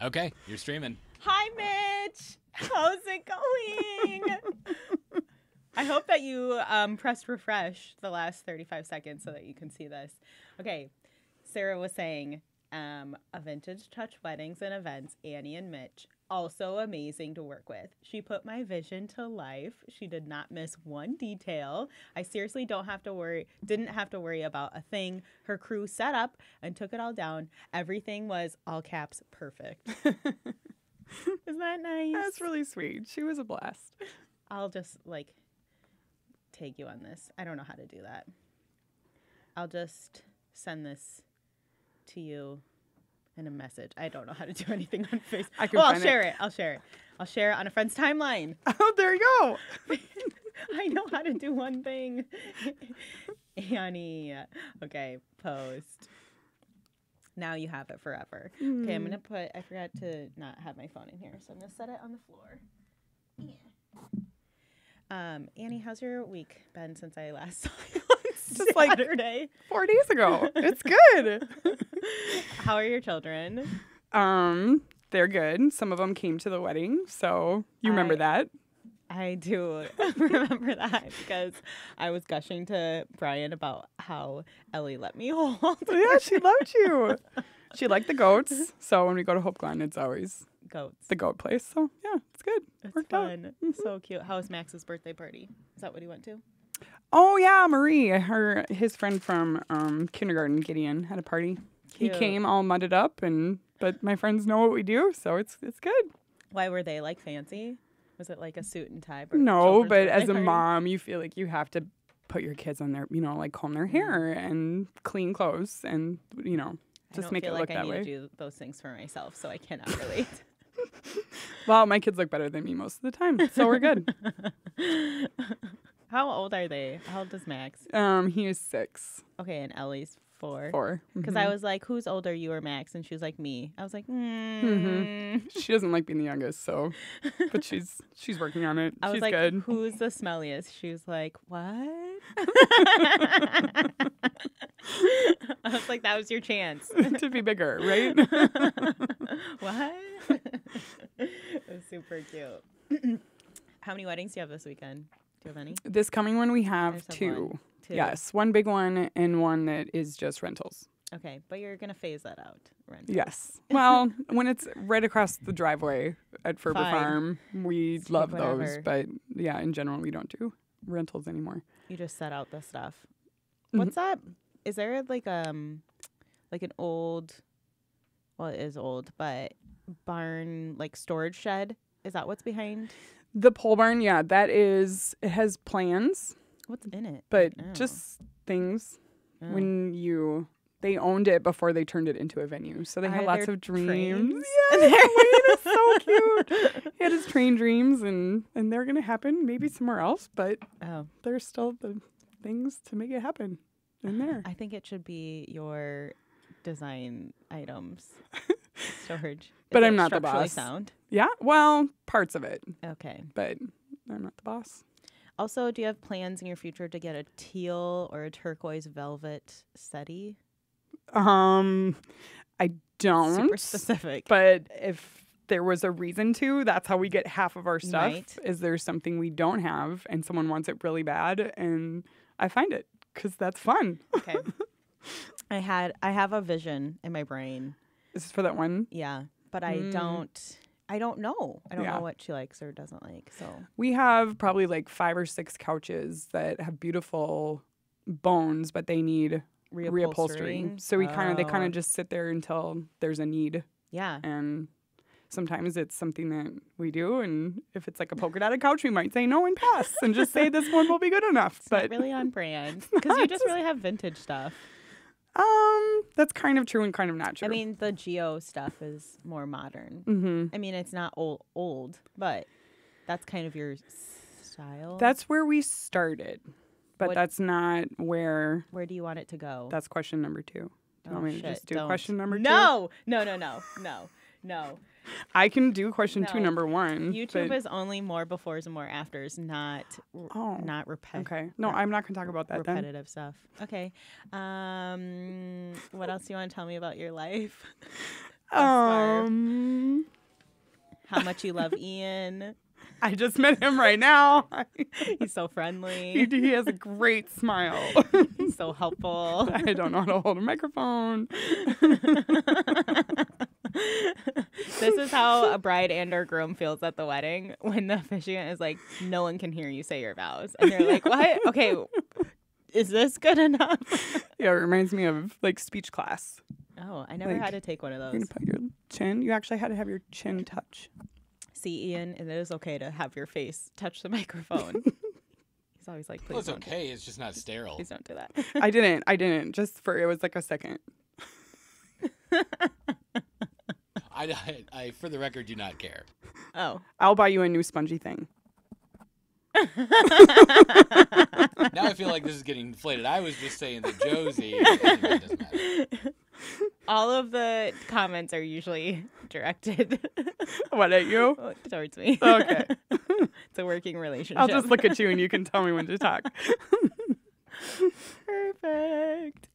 Okay, you're streaming. Hi, Mitch. How's it going? I hope that you pressed refresh the last 35 seconds so that you can see this. Okay, Sarah was saying a Vintage Touch Weddings and Events, Annie and Mitch, also amazing to work with. She put my vision to life. She did not miss one detail. I seriously didn't have to worry about a thing. Her crew set up and took it all down. Everything was all caps perfect. Isn't that nice? That's really sweet. She was a blast. I'll just take you on this. I don't know how to do that. I'll just send this to you in a message. I don't know how to do anything on Facebook. I'll share it. I'll share it on a friend's timeline. Oh, there you go. I know how to do one thing. Annie. Okay, post. Now you have it forever. Okay, I'm going to I forgot to not have my phone in here, so I'm going to set it on the floor. Yeah. Annie, how's your week been since I last saw you on Just Saturday? Like 4 days ago. It's good. How are your children? They're good. Some of them came to the wedding, so you remember that. I do remember that because I was gushing to Brian about how Ellie let me hold. Yeah, she loved you. She liked the goats, so when we go to Hope Glen, it's always goats. The goat place. So yeah, it's good. It's Worked fun. out. Mm-hmm. So cute. How was Max's birthday party? Is that what he went to? Oh yeah, Marie, his friend from kindergarten, Gideon, had a party. Cute. He came all mudded up, but my friends know what we do, so it's good. Why were they fancy? Was it like a suit and tie? No, but as a mom, you feel like you have to put your kids on their, comb their hair and clean clothes and, just make it look that way. I need to do those things for myself, so I cannot relate. Well, my kids look better than me most of the time, so we're good. How old are they? How old is Max? He is 6. Okay, and Ellie's 4. 4. Because I was like, who's older, you or Max? And she was like, me. I was like, She doesn't like being the youngest, so, but she's working on it. I was she's like, good. Who's the smelliest? She was like, what? I was like, that was your chance. To be bigger, right? What? It was super cute. How many weddings do you have this weekend? Do you have any? This coming one we have I just have 2. one. 2. Yes, one big one and one that is just rentals. Okay, but you're going to phase that out. Rentals. Yes. Well, when it's right across the driveway at Ferber Fine. Farm, we love whatever. those. But yeah, in general, we don't do rentals anymore. You just set out the stuff. What's that? Is there an old, well, it is old, but barn, storage shed? Is that what's behind? The pole barn, yeah, it has plans, What's in it? but Oh. just things. Oh. When they owned it before they turned it into a venue. So they had Are lots there of dreams. trains? Yeah, Wayne is so cute. He had his train dreams and they're going to happen maybe somewhere else, but Oh, there's still the things to make it happen in there. I think it should be your design items storage. But Is I'm it not the structurally boss. sound? Yeah, well, parts of it, Okay. but I'm not the boss. Also, do you have plans in your future to get a teal or a turquoise velvet settee? I don't. Super specific. But if there was a reason to, that's how we get half of our stuff. Right. Is there something we don't have and someone wants it really bad and I find it because that's fun. Okay. I have a vision in my brain. This is for that one. Yeah, but I don't know. I don't Yeah. know what she likes or doesn't like. So We have probably 5 or 6 couches that have beautiful bones, but they need reupholstering. So they kind Oh. of just sit there until there's a need. Yeah. And sometimes it's something that we do, and if it's like a polka dotted couch, we might say no and pass and just say this one will be good enough. It's But not really on brand because you just really have vintage stuff. that's kind of true and kind of not true. I mean, the Geo stuff is more modern. Mm-hmm. I mean, it's not old, but that's kind of your style. That's where we started, but What- that's not where. Where do you want it to go? That's question number 2. Do you Oh, want me to shit, just do don't. question number 2? No. I can do question 2, No. number 1. YouTube but- is only more befores and more afters, not Oh, not repetitive. okay. No, I'm not going to talk about that then. Repetitive stuff. Okay. What else do you want to tell me about your life? far? how much you love Ian. I just met him right now. He's so friendly. He has a great smile. He's so helpful. I don't know how to hold a microphone. This is how a bride and or groom feels at the wedding when the officiant is like, no one can hear you say your vows. And they're like, what? Okay, is this good enough? Yeah, it reminds me of like speech class. Oh, I never Like, had to take one of You're those. going to put your chin. You actually had to have your chin touch. See, Ian, it is okay to have your face touch the microphone. He's always like, please Well, it's don't. okay. It's just not sterile. Please don't do that. I didn't. Just for, it was like a second. I, for the record, do not care. Oh. I'll buy you a new spongy thing. Now I feel like this is getting inflated. I was just saying that Josie. Anyway, it doesn't matter. All of the comments are usually directed What, at you? towards me. Okay. It's a working relationship. I'll just look at you and you can tell me when to talk. Perfect.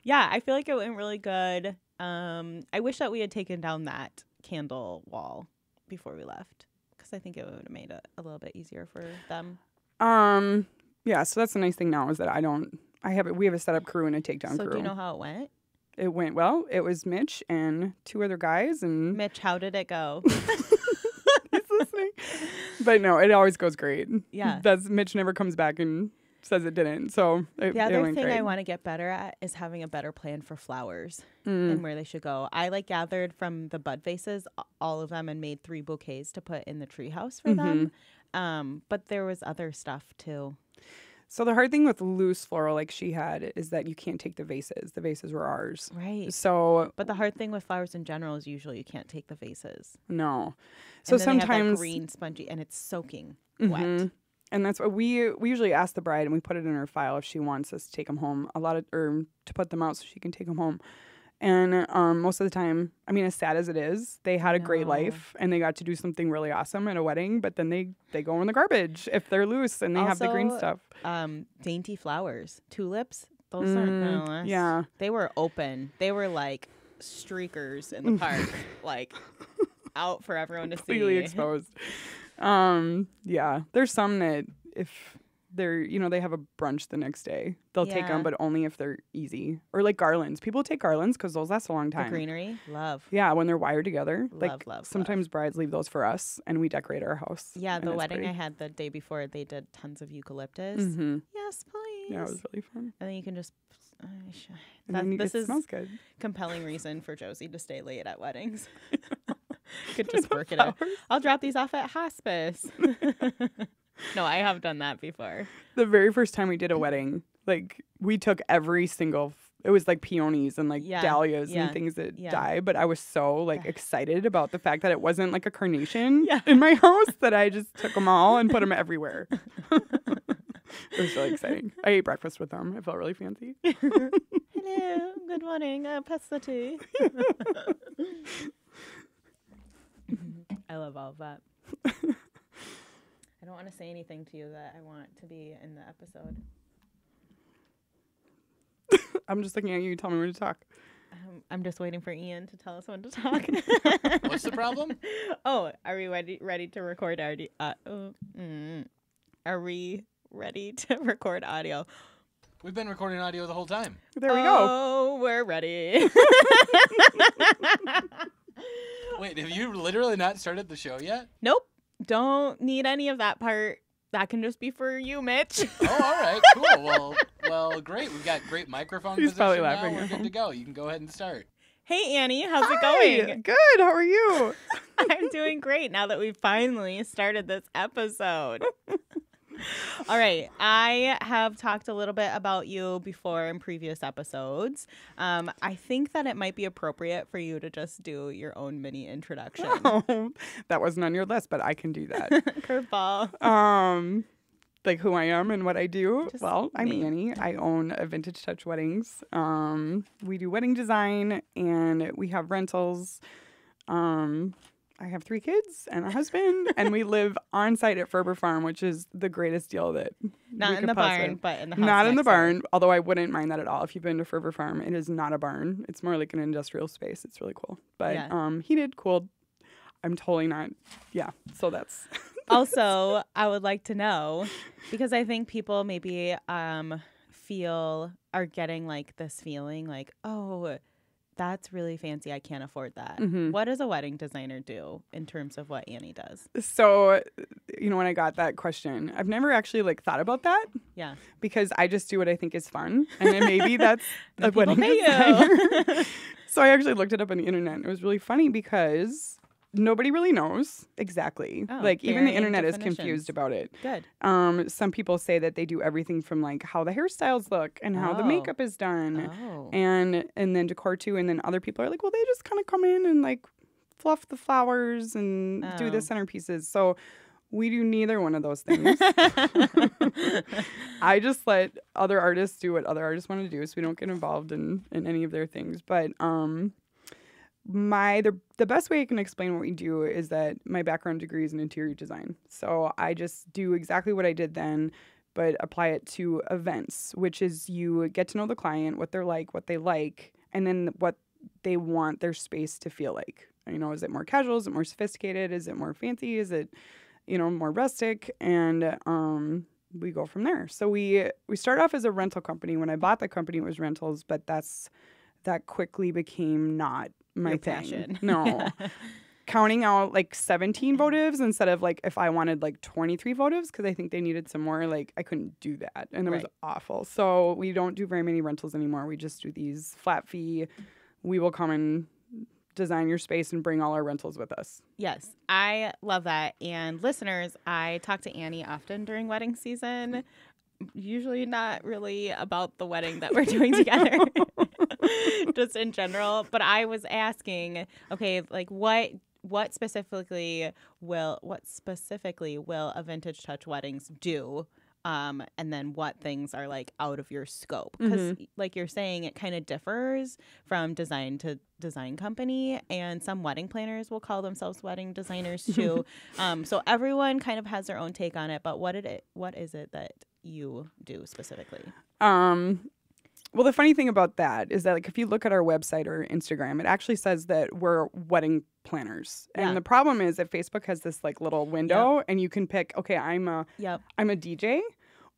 Yeah, I feel like it went really good. I wish that we had taken down that candle wall before we left because I think it would have made it a little bit easier for them. Yeah, so that's the nice thing now is that we have a setup crew and a takedown So crew. do you know how it went? It went well. It was Mitch and two other guys and Mitch, how did it go? he's listening. But no, it always goes great. Yeah. Mitch never comes back and says it didn't. So it The other went thing great. I want to get better at is having a better plan for flowers Mm. and where they should go. I gathered from the bud vases, all of them, and made 3 bouquets to put in the treehouse for them. But there was other stuff too. So the hard thing with loose floral like she had is that you can't take the vases. The vases were ours. Right. So But the hard thing with flowers in general is usually you can't take the vases. no. So And then they have that sometimes green spongy and it's soaking Mhm. wet. And that's what we usually ask the bride and we put it in her file if she wants us to take them home or to put them out so she can take them home. And most of the time, I mean, as sad as it is, they had a great No. life and they got to do something really awesome at a wedding, but then they go in the garbage if they're loose and they have the green Also, stuff. Dainty flowers, tulips, those aren't gonna last. Yeah. They were open. They were like streakers in the park, like out for everyone to Completely see. exposed. Yeah, there's some that if they're, they have a brunch the next day, they'll take Yeah. them, but only if they're easy. Or like garlands. People take garlands because those last a long The time. greenery, love. Yeah, when they're wired together. Love, love. Sometimes brides leave those for us and we decorate our house. Yeah, and the it's wedding pretty. I had the day before, they did tons of eucalyptus. Mhm. Yes, please. Yeah, it was really fun. And then you can just. And then this it is smells good. compelling reason for Josie to stay late at weddings. Could just work it out. I'll drop these off at hospice. No, I have done that before. The very first time we did a wedding, we took every single. It was like peonies and Yeah, dahlias yeah, and things that yeah. die. But I was so excited about the fact that it wasn't like a carnation Yeah. in my house that I just took them all and put them everywhere. It was really exciting. I ate breakfast with them. I felt really fancy. Hello, good morning. Pass the tea. I love all of that. I don't want to say anything to you that I want to be in the episode. I'm just looking at you. Tell me when to talk. I'm just waiting for Ian to tell us when to talk. What's the problem? Oh, are we ready to record audio? Are we ready to record audio? We've been recording audio the whole time. There we go. Oh, we're ready. Wait, have you literally not started the show yet? Nope. Don't need any of that part. That can just be for you, Mitch. Oh, all right, cool. Well, great. We've got great microphone He's position probably now. laughing We're at good home. to go. You can go ahead and start. Hey, Annie. How's it Hi, going? Good. How are you? I'm doing great now that we finally started this episode. All right. I have talked a little bit about you before in previous episodes. I think that it might be appropriate for you to just do your own mini introduction. Oh, that wasn't on your list, but I can do that. Curveball. Like who I am and what I do. Just Well, I'm me. Annie. I own a Vintage Touch Weddings. We do wedding design and we have rentals. I have 3 kids and a husband, and we live on site at Ferber Farm, which is the greatest deal that Not we in could the possibly- barn, but in the house. Not in the next door. barn, although I wouldn't mind that at all. If you've been to Ferber Farm, it is not a barn. It's more like an industrial space. It's really cool. But Yeah. heated, cooled. I'm totally not. Yeah. So that's. Also, I would like to know, because I think people maybe are getting like this feeling like, oh, that's really fancy. I can't afford that. Mhm. What does a wedding designer do in terms of what Annie does? So, when I got that question, I've never actually like thought about that Yeah. because I just do what I think is fun. And then maybe that's a People wedding pay designer. you. So I actually looked it up on the internet. It was really funny because nobody really knows exactly. Oh, Like even the varying internet is definitions. confused about it. Good. Some people say that they do everything from like how the hairstyles look and how the Oh. makeup is done, Oh. and then decor too. And then other people are like, well, they just kind of come in and like fluff the flowers and do the Oh. centerpieces. So we do neither one of those things. I just let other artists do what other artists want to do, so we don't get involved in any of their things. But the best way I can explain what we do is that my background degree is in interior design. So I just do exactly what I did then, but apply it to events, which is you get to know the client, what they're like, what they like, and then what they want their space to feel like. Is it more casual? Is it more sophisticated? Is it more fancy? Is it, more rustic? And we go from there. So we start off as a rental company. When I bought the company, it was rentals, but that quickly became not my Your thing. passion. No. Counting out like 17 votives instead of like if I wanted like 23 votives because I think they needed some more, like I couldn't do that. And it was Right. awful. So we don't do very many rentals anymore. We just do these flat fee. We will come and design your space and bring all our rentals with us. Yes, I love that. And listeners, I talk to Annie often during wedding season. Usually not really about the wedding that we're doing together, just in general. But I was asking, okay, like what specifically will a Vintage Touch Weddings do? And then what things are like out of your scope? Because like you're saying, it kind of differs from design to design company, and some wedding planners will call themselves wedding designers too. So everyone kind of has their own take on it. But what is it that you do specifically? Well, the funny thing about that is that like if you look at our website or Instagram, it actually says that we're wedding planners. Yeah. And the problem is that Facebook has this like little window and you can pick, okay, I'm a DJ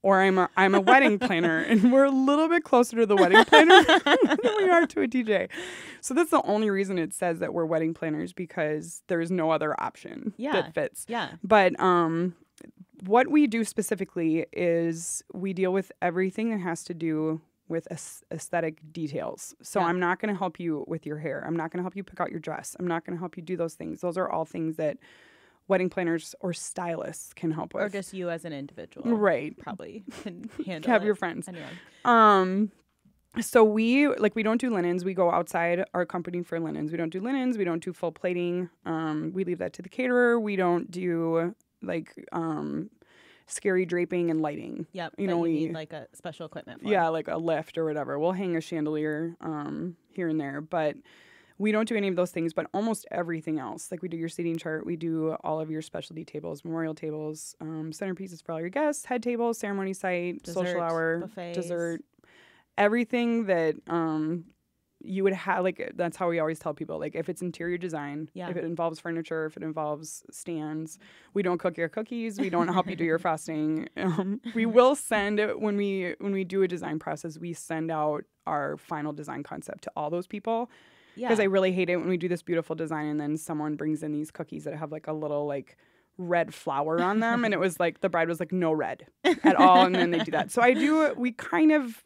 or I'm a wedding planner, and we're a little bit closer to the wedding planner than we are to a DJ. So that's the only reason it says that we're wedding planners, because there's no other option that fits. Yeah. But what we do specifically is we deal with everything that has to do with aesthetic details. So I'm not going to help you with your hair. I'm not going to help you pick out your dress. I'm not going to help you do those things. Those are all things that wedding planners or stylists can help with. Or just you as an individual. Right. Probably can handle Have it. your friends. Anyway. So we don't do linens. We go outside our company for linens. We don't do linens. We don't do full plating. We leave that to the caterer. We don't do like scary draping and lighting. Yep. You that know, you we need like a special equipment for. Yeah, like a lift or whatever. We'll hang a chandelier here and there, but we don't do any of those things. But almost everything else, like we do your seating chart, we do all of your specialty tables, memorial tables, centerpieces for all your guests, head tables, ceremony site, Dessert, social hour, buffets. dessert, everything that you would have. Like that's how we always tell people. Like if it's interior design, if it involves furniture, if it involves stands, we don't cook your cookies. We don't help you do your frosting. We will send when we do a design process, we send out our final design concept to all those people. Because I really hate it when we do this beautiful design and then someone brings in these cookies that have like a little like red flower on them, and it was like the bride was like no red at all, and then they do that. So we kind of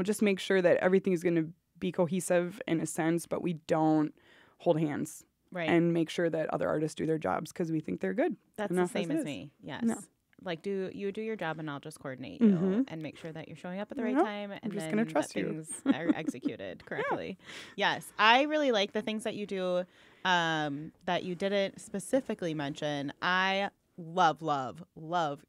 just make sure that everything is going to be cohesive in a sense, but we don't hold hands. Right. And make sure that other artists do their jobs because we think they're good. That's the same as me. Yes. No. Like, do your job and I'll just coordinate you and make sure that you're showing up at the right time, and I'm just then gonna trust that you. things are executed correctly. Yes, I really like the things that you do that you didn't specifically mention. I love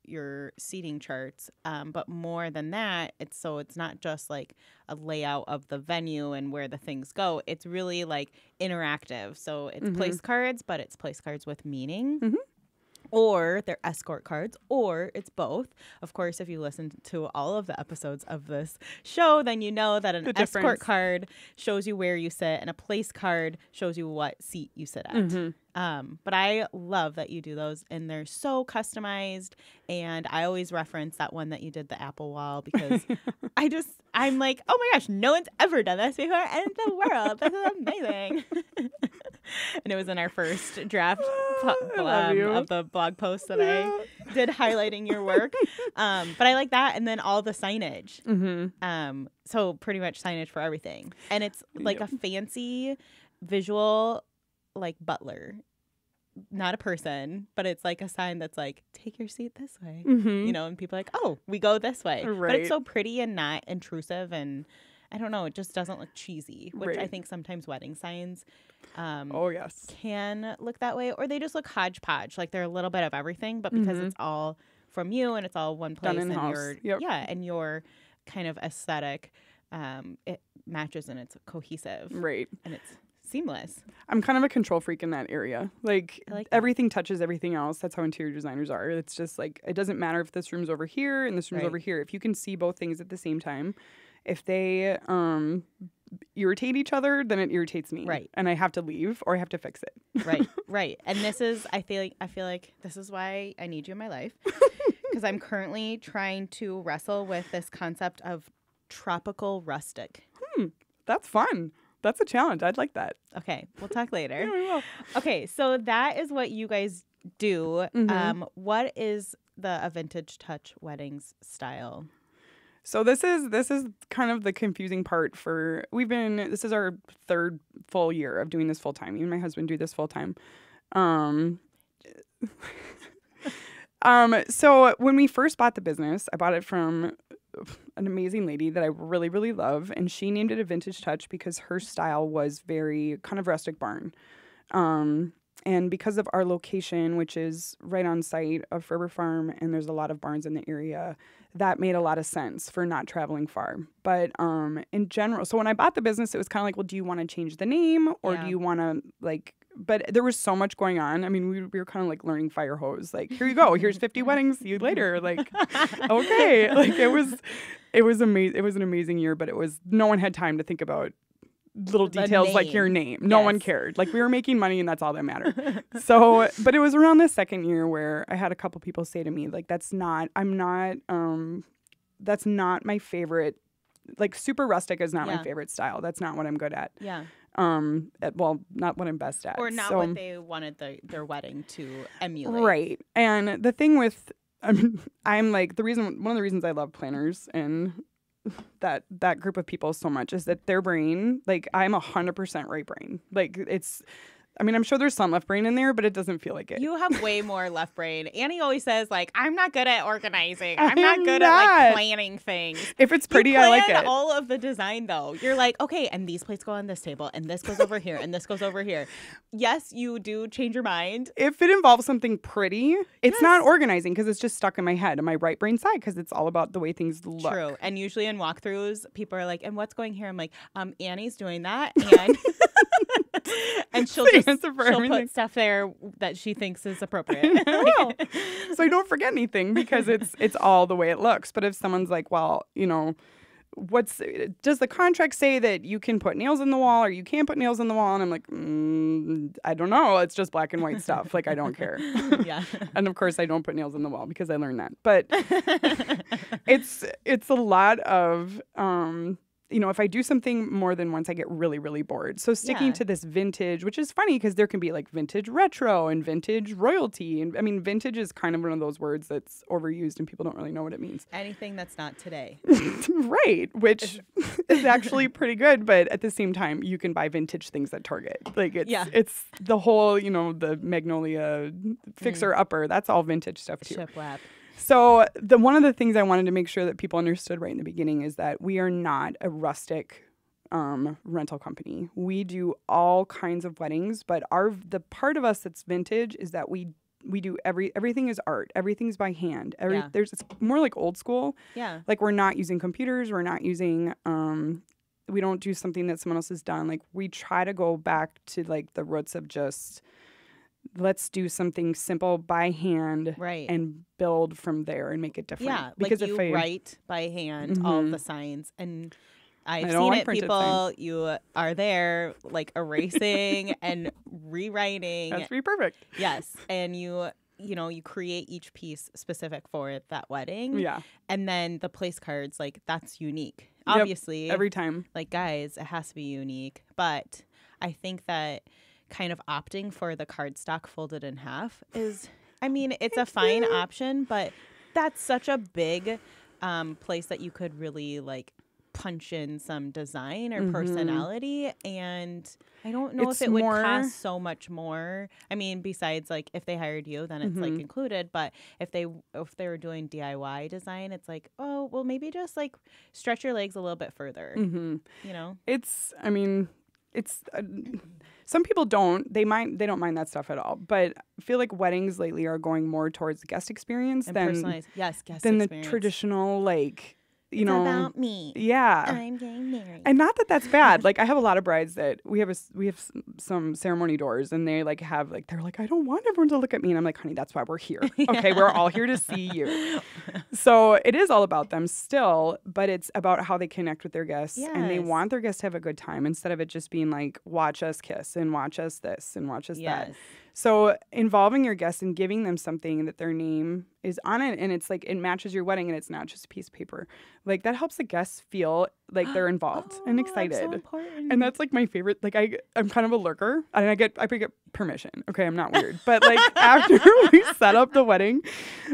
your seating charts, but more than that, it's not just like a layout of the venue and where the things go. It's really like interactive. So it's place cards, but it's place cards with meaning. or they're escort cards, or it's both. Of course, if you listen to all of the episodes of this show, then you know that an escort card shows you where you sit and a place card shows you what seat you sit at. But I love that you do those, and they're so customized. And I always reference that one that you did, the apple wall, because I'm like, oh my gosh, no one's ever done this before in the world. This is amazing. And it was in our first draft of the blog post that I did highlighting your work. But I like that. And then all the signage. So pretty much signage for everything. And it's like a fancy visual, like butler. Not a person, but it's like a sign that's like, take your seat this way. You know, and people are like, oh, we go this way. Right. But it's so pretty and not intrusive. And I don't know, it just doesn't look cheesy, which I think sometimes wedding signs can look that way, or they just look hodgepodge, like they're a little bit of everything, but because it's all from you and it's all one place and and your kind of aesthetic, it matches and it's cohesive, right? And it's seamless. I'm kind of a control freak in that area. Like everything touches everything else. That's how interior designers are. It's just like, it doesn't matter if this room's over here and this room's over here. If you can see both things at the same time, if they irritate each other, then it irritates me. Right. And I have to leave or I have to fix it. Right. And this is, I feel like this is why I need you in my life. Because I'm currently trying to wrestle with this concept of tropical rustic. That's fun. That's a challenge. I'd like that. Okay. We'll talk later. Yeah, we will. Okay. So that is what you guys do. What is a vintage touch weddings style? So this is kind of the confusing part this is our third full year of doing this full time. Me and my husband do this full time. So when we first bought the business, I bought it from an amazing lady that I really, really love. And she named it a Vintage Touch because her style was very kind of rustic barn. And because of our location, which is right on site of Ferber Farm, and there's a lot of barns in the area, that made a lot of sense for not traveling far. But in general, so when I bought the business, it was kind of like, well, do you want to change the name or do you want to but there was so much going on. I mean, we were kind of like learning fire hose. Like, here you go. Here's 50 weddings. See you later. Like, okay. Like it was amazing. It was an amazing year, but no one had time to think about little details like your name. No one cared. Like we were making money and that's all that mattered. So, but it was around the second year where I had a couple people say to me, like, that's not my favorite. Like super rustic is not my favorite style. That's not what I'm good at. Yeah. Well, not what I'm best at. Or not what they wanted their wedding to emulate. Right. And the thing with, I'm like, one of the reasons I love planners and that group of people so much is that their brain, like I'm 100% right brain. Like I'm sure there's some left brain in there, but it doesn't feel like it. You have way more left brain. Annie always says, like, I'm not good at organizing. I'm not good at, like, planning things. If it's pretty, I like it. All of the design, though. You're like, okay, and these plates go on this table, and this goes over here, and this goes over here. Yes, you do change your mind. If it involves something pretty, it's not organizing because it's just stuck in my head on my right brain side because it's all about the way things look. True. And usually in walkthroughs, people are like, and what's going here? I'm like, Annie's doing that, and... and she'll put stuff there that she thinks is appropriate. So I don't forget anything because it's all the way it looks. But if someone's like, well, does the contract say that you can put nails in the wall or you can't put nails in the wall? And I'm like, I don't know. It's just black and white stuff. Like, I don't care. Yeah. And of course I don't put nails in the wall because I learned that. But it's a lot of, if I do something more than once, I get really, really bored. So sticking to this vintage, which is funny because there can be like vintage retro and vintage royalty. And I mean, vintage is kind of one of those words that's overused and people don't really know what it means. Anything that's not today. Right. Which is actually pretty good. But at the same time, you can buy vintage things at Target. Like it's the whole, the Magnolia fixer upper. That's all vintage stuff too. Shiplap. So one of the things I wanted to make sure that people understood right in the beginning is that we are not a rustic rental company. We do all kinds of weddings, but the part of us that's vintage is that we do everything is art. Everything's by hand. It's more like old school. Yeah. Like we're not using computers. We're not using we don't do something that someone else has done. Like we try to go back to like the roots of just let's do something simple by hand Right. and build from there and make it different. Yeah, because like you if I, write by hand all of the signs, and I've I don't seen like it. printed People, signs. you are there like erasing and rewriting. that's pretty perfect. Yes, and you create each piece specific for that wedding. Yeah, And then the place cards, like that's unique. Yep, Obviously, every time. like guys, it has to be unique. But I think that kind of opting for the cardstock folded in half is, I mean, it's a fine option, but that's such a big place that you could really like punch in some design or personality. And I don't know It's if it would more- cost so much more. I mean, besides like if they hired you, then it's like included. But if they were doing DIY design, it's like, oh, well, maybe just like stretch your legs a little bit further. Mm-hmm. You know? It's, I mean, it's, some people don't, they don't mind that stuff at all. But I feel like weddings lately are going more towards the guest experience And than personalized. Yes, guest the experience. traditional, like, you It's know, about me. yeah. I'm getting married. And not that that's bad. Like I have a lot of brides that we have some ceremony doors, and they like have like they're like, I don't want everyone to look at me, and I'm like, honey, that's why we're here. Okay, we're all here to see you. So it is all about them still, but it's about how they connect with their guests, and they Yes. want their guests to have a good time instead of it just being like, watch us kiss and watch us this and watch us that. Yes. So involving your guests and giving them something that their name is on it, and it's like it matches your wedding, and it's not just a piece of paper. Like that helps the guests feel like they're involved and excited. So important. And that's like my favorite. Like I'm kind of a lurker, and I get permission. Okay, I'm not weird, but like after we set up the wedding,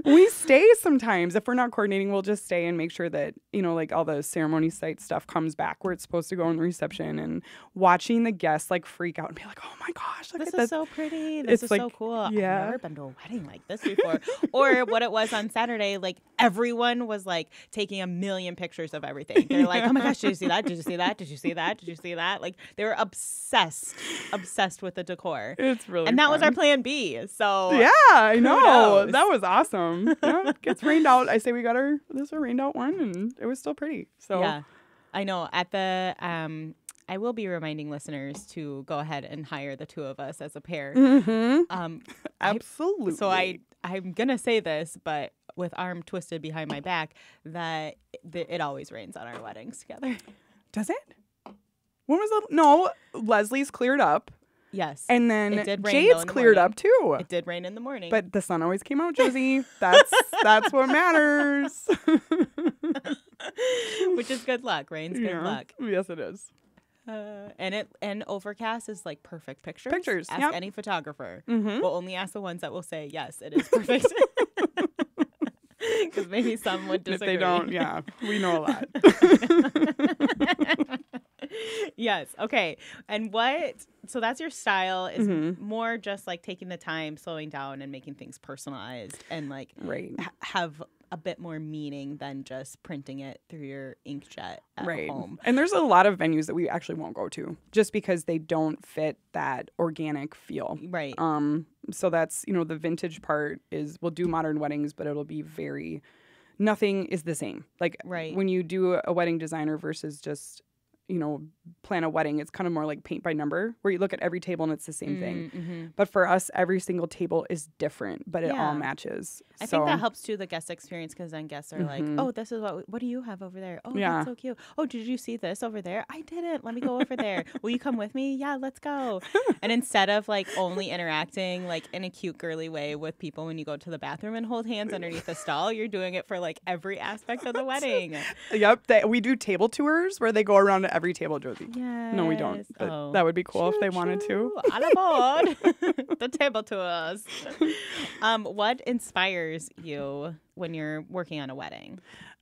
we stay sometimes. If we're not coordinating, we'll just stay and make sure that like all the ceremony site stuff comes back where it's supposed to go in the reception, and watching the guests like freak out and be like, oh my gosh, look This at is this. so pretty. This It's is like, so cool. yeah. I've never been to a wedding like this before. Or what it was on Saturday, like everyone was like taking a million pictures of everything. They're like, oh my gosh, did you see that? Did you see that? Did you see that? Did you see that? Like they were obsessed with the decor. It's really And that was our fun. plan B. So Yeah, I know. Kudos. That was awesome. Yeah, it gets rained out. I say we got this a rained out one, and it was still pretty. So yeah, I know. At the I will be reminding listeners to go ahead and hire the two of us as a pair. absolutely. So I'm gonna say this, but with arm twisted behind my back, that it always rains on our weddings together. Does it? When was the no? Leslie's cleared up, Yes, and then It did rain, though, Jade's in the cleared morning. up too. it did rain in the morning. But the sun always came out, Josie. That's what matters. which is good luck. Rain's good Yeah. luck. Yes, it is. And overcast is like perfect pictures. Pictures, Ask yep. any photographer. Mhm. We'll only ask the ones that will say yes, it is perfect. Because maybe some would If disagree. they don't, yeah, we know a lot. Yes. Okay. And so that's your style is Mm-hmm. more just like taking the time, slowing down, and making things personalized and like Right. have a bit more meaning than just printing it through your inkjet at Right. home. And there's a lot of venues that we actually won't go to just because they don't fit that organic feel. Right. So that's, the vintage part is we'll do modern weddings, but it'll be nothing is the same. Like Right. when you do a wedding designer versus just, plan a wedding, it's kind of more like paint by number where you look at every table and it's the same thing. Mm-hmm. But for us, every single table is different, but it Yeah. all matches. I think that helps too, the guest experience, because then guests are like, Mhm. oh, this is what do you have over there? Oh, Yeah. that's so cute. Oh, did you see this over there? I didn't. Let me go over there. Will you come with me? Yeah, let's go. And instead of like only interacting like in a cute girly way with people when you go to the bathroom and hold hands underneath the stall, you're doing it for like every aspect of the wedding. Yep. We do table tours where they go around to every table, Josie. Yes. No, we don't. But Oh. that would be cool if they wanted to. Choo-choo. On aboard the table tours. What inspires you when you're working on a wedding?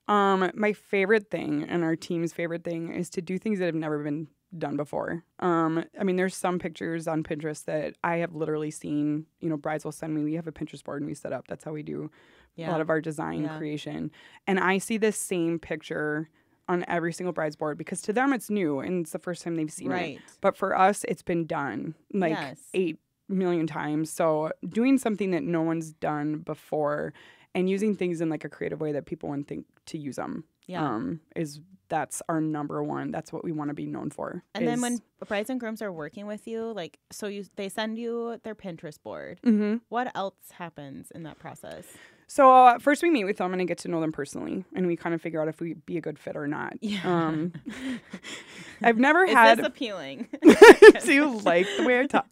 My favorite thing and our team's favorite thing is to do things that have never been done before. There's some pictures on Pinterest that I have literally seen, brides will send me. We have a Pinterest board and we set up. That's how we do a lot of our design Yeah. creation. And I see this same picture on every single bride's board because to them it's new and it's the first time they've seen Right. it. But for us, it's been done like Yes. 8 million times. So doing something that no one's done before and using things in like a creative way that people wouldn't think to use them Yeah. is that's our number one. That's what we want to be known for. And then when brides and grooms are working with you, like, so they send you their Pinterest board. Mm-hmm. What else happens in that process? So first we meet with them and I get to know them personally, and we kind of figure out if we'd be a good fit or not. Yeah. I've never Is had. this appealing? Do you like the way I talk?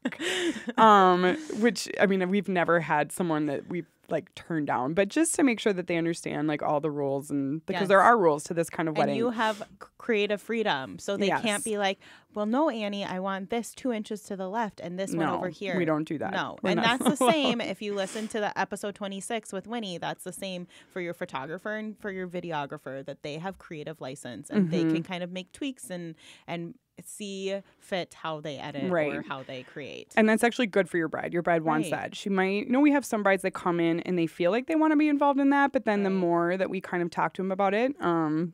Which, I mean, we've never had someone that we've like turned down, but just to make sure that they understand like all the rules, and because Yes. there are rules to this kind of wedding. And you have creative freedom, so they Yes. can't be like, well, no, Annie, I want this 2 inches to the left and this one No, over here. we don't do that. No, We're and not that's the allowed. same if you listen to the episode 26 with Winnie. That's the same for your photographer and for your videographer, that they have creative license and they can kind of make tweaks and see fit how they edit Right. or how they create. And that's actually good for your bride. Your bride wants Right. that. She might, we have some brides that come in and they feel like they want to be involved in that, but then the Right. more that we kind of talk to them about it,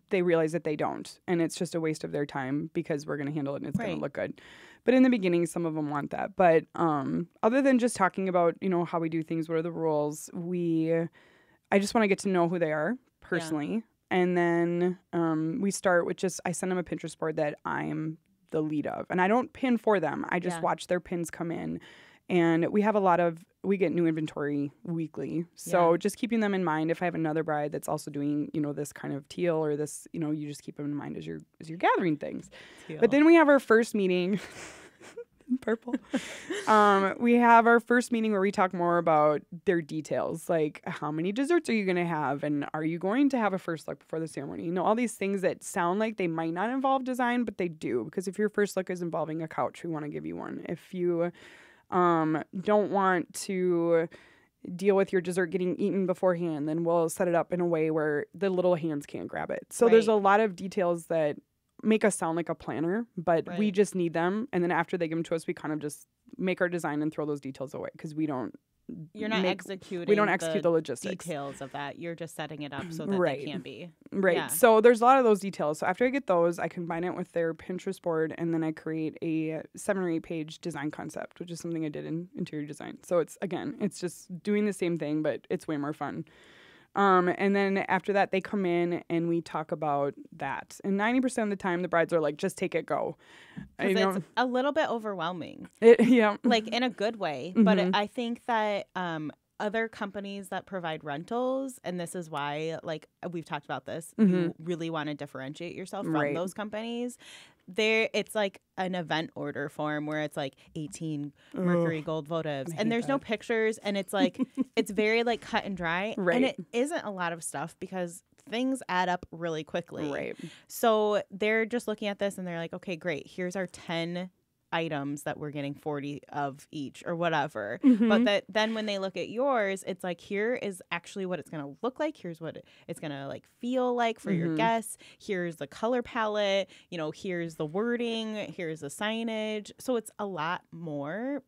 they realize that they don't. And it's just a waste of their time because we're going to handle it and it's going Right. to look good. But in the beginning, some of them want that. But other than just talking about, how we do things, what are the rules, I just want to get to know who they are personally. And then we start with I send them a Pinterest board that I'm the lead of. And I don't pin for them. I just watch their pins come in. And we get new inventory weekly. So just keeping them in mind. If I have another bride that's also doing, this kind of teal or this, you just keep them in mind as you're gathering things. Teal. But then we have our first meeting. Purple. We have our first meeting where we talk more about their details, like how many desserts are you going to have, and are you going to have a first look before the ceremony? All these things that sound like they might not involve design, but they do, because if your first look is involving a couch, we want to give you one. If you don't want to deal with your dessert getting eaten beforehand, then we'll set it up in a way where the little hands can't grab it. So there's Right. a lot of details that make us sound like a planner, but we Right. just need them. And then after they give them to us, we kind of just make our design and throw those details away because we don't. You're not executing. We don't execute the logistics. details of that. You're just setting it up so that Right. they can be. Right. Yeah. So there's a lot of those details. So after I get those, I combine it with their Pinterest board, and then I create a 7 or 8 page design concept, which is something I did in interior design. So it's just doing the same thing, but it's way more fun. And then after that, they come in and we talk about that. And 90% of the time, the brides are like, just take it, go. Because it's a little bit overwhelming, Yeah. like in a good way. Mhm. But I think that other companies that provide rentals, and this is why, like we've talked about this, you really want to differentiate yourself from Right. those companies. It's like an event order form where it's like 18 Mercury Gold votives, I hate and there's no that. pictures, and it's like it's very like cut and dry, Right. and it isn't a lot of stuff because things add up really quickly. Right. So they're just looking at this and they're like, okay, great. Here's our 10 items that we're getting 40 of each or whatever. But then when they look at yours, it's like, here is actually what it's going to look like. Here's what it's going to like feel like for your guests. Here's the color palette, here's the wording, here's the signage. So it's a lot more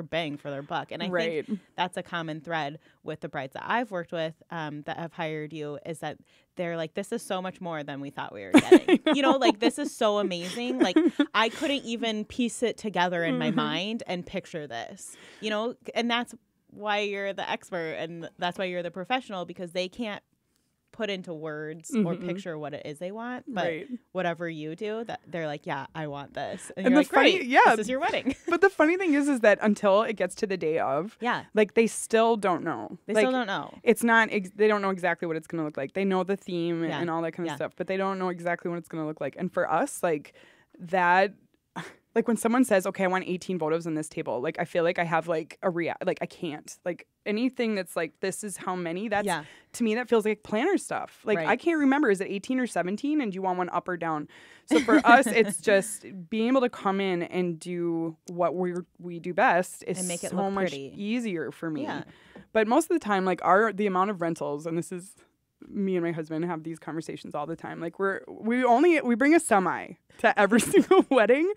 bang for their buck. And I think that's a common thread with the brides that I've worked with that have hired you, is that they're like, this is so much more than we thought we were getting. Like this is so amazing. Like I couldn't even piece it together in my mind and picture this, and that's why you're the expert and that's why you're the professional, because they can't put into words or picture what it is they want, but whatever you do, that they're like, yeah, I want this, and you're like, great, this is your wedding. But the funny thing is that until it gets to the day of, like they still don't know. They like, still don't know. It's not. They don't know exactly what it's going to look like. They know the theme and all that kind of Yeah. stuff, but they don't know exactly what it's going to look like. And for us, like that. Like when someone says, okay, I want 18 votives on this table, like I feel like I have like like I can't, like anything that's like, this is how many, that's to me, that feels like planner stuff. Like I can't remember, is it 18 or 17 and do you want one up or down? So for us, it's just being able to come in and do what we do best is And make it so look much pretty. easier for me. Yeah. But most of the time, like the amount of rentals, and this is, me and my husband have these conversations all the time. Like we bring a semi to every single wedding,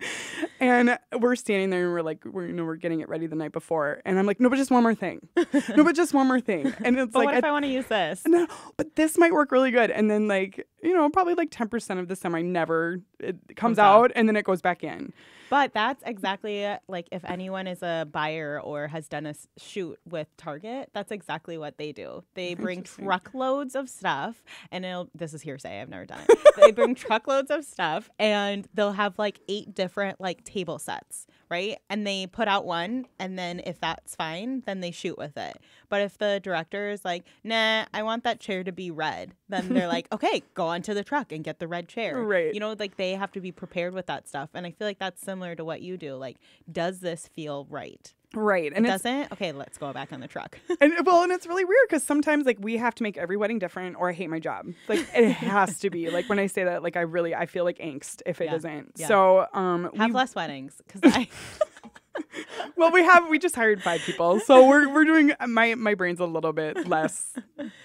and we're standing there and we're getting it ready the night before, and I'm like, no, but just one more thing, no, but just one more thing, and it's But like, what if I want to use this? no, but this might work really good, and then like probably like 10% of the semi never it comes Comes out. out and then it goes back in. But that's exactly like if anyone is a buyer or has done a shoot with Target, that's exactly what they do. They bring Interesting. truckloads of stuff, and this is hearsay. I've never done it. They bring truckloads of stuff, and they'll have like 8 different like table sets, right? And they put out one, and then if that's fine, then they shoot with it. But if the director is like, nah, I want that chair to be red, then they're like, okay, go onto the truck and get the red chair. Right. Like they have to be prepared with that stuff. And I feel like that's similar to what you do. Like, does this feel right? Right. And It it's doesn't? Okay, let's go back on the truck. and it's really weird because sometimes like we have to make every wedding different or I hate my job. Like it has to be. Like when I say that, like I feel like angst if it Yeah. isn't. Yeah. So Have less weddings because well we just hired 5 people. So we're doing my brain's a little bit less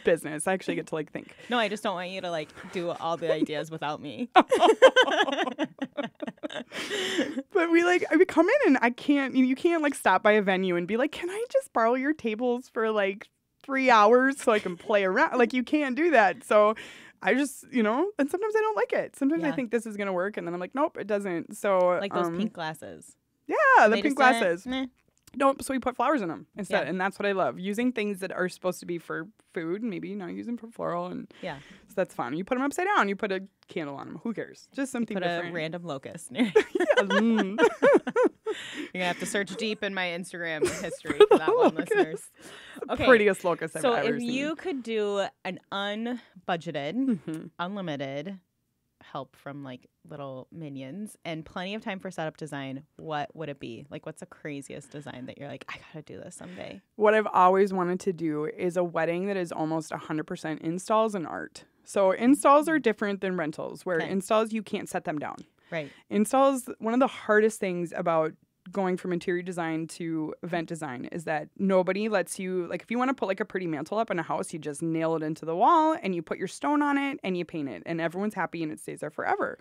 business. I actually get to like think. No, I just don't want you to like do all the ideas without me. But we come in and I can't you can't like stop by a venue and be like, can I just borrow your tables for like 3 hours so I can play around? Like you can't do that. So I just, and sometimes I don't like it. Sometimes I Yeah. think this is going to work and then I'm like, nope, it doesn't. So Like those pink glasses. Yeah, the They pink just didn't- glasses. meh. Nope, so we put flowers in them instead. Yeah. And that's what I love. Using things that are supposed to be for food, maybe now use them for floral. And Yeah. so that's fun. You put them upside down. You put a candle on them. Who cares? Just something Put different. a random locust. You're Yeah, mm. going to have to search deep in my Instagram history for that one, Locust. listeners. Okay. Prettiest locust I've So ever if seen. you could do an unbudgeted, Mhm. unlimited help from like little minions and plenty of time for setup design, what would it be? Like what's the craziest design that you're like, I gotta do this someday? What I've always wanted to do is a wedding that is almost 100% installs and art. So installs are different than rentals, where Okay. installs you can't set them down. Right. Installs, one of the hardest things about going from interior design to event design is that nobody lets you, like if you want to put like a pretty mantle up in a house, you just nail it into the wall and you put your stone on it and you paint it and everyone's happy and it stays there forever.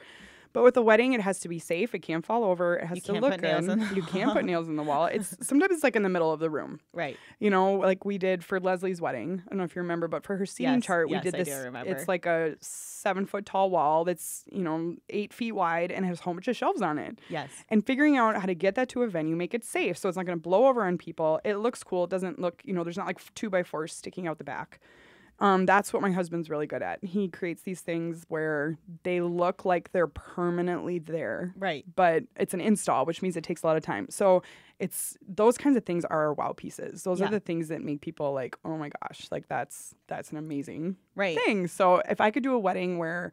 But with a wedding, it has to be safe. It can't fall over. It has You to can't look put nails good. in the You can't put nails in the wall. Sometimes it's like in the middle of the room. Right. Like we did for Leslie's wedding. I don't know if you remember, but for her seating Yes, chart, we yes, did I this. do remember. It's like a 7-foot tall wall that's 8 feet wide and has a whole bunch of shelves on it. Yes. And figuring out how to get that to a venue, make it safe, so it's not going to blow over on people. It looks cool. It doesn't look, there's not like 2x4s sticking out the back. That's what my husband's really good at. He creates these things where they look like they're permanently there. Right. But it's an install, which means it takes a lot of time. So it's those kinds of things are our wow pieces. Those Yeah. are the things that make people like, oh my gosh, like that's an amazing Right. thing. So if I could do a wedding where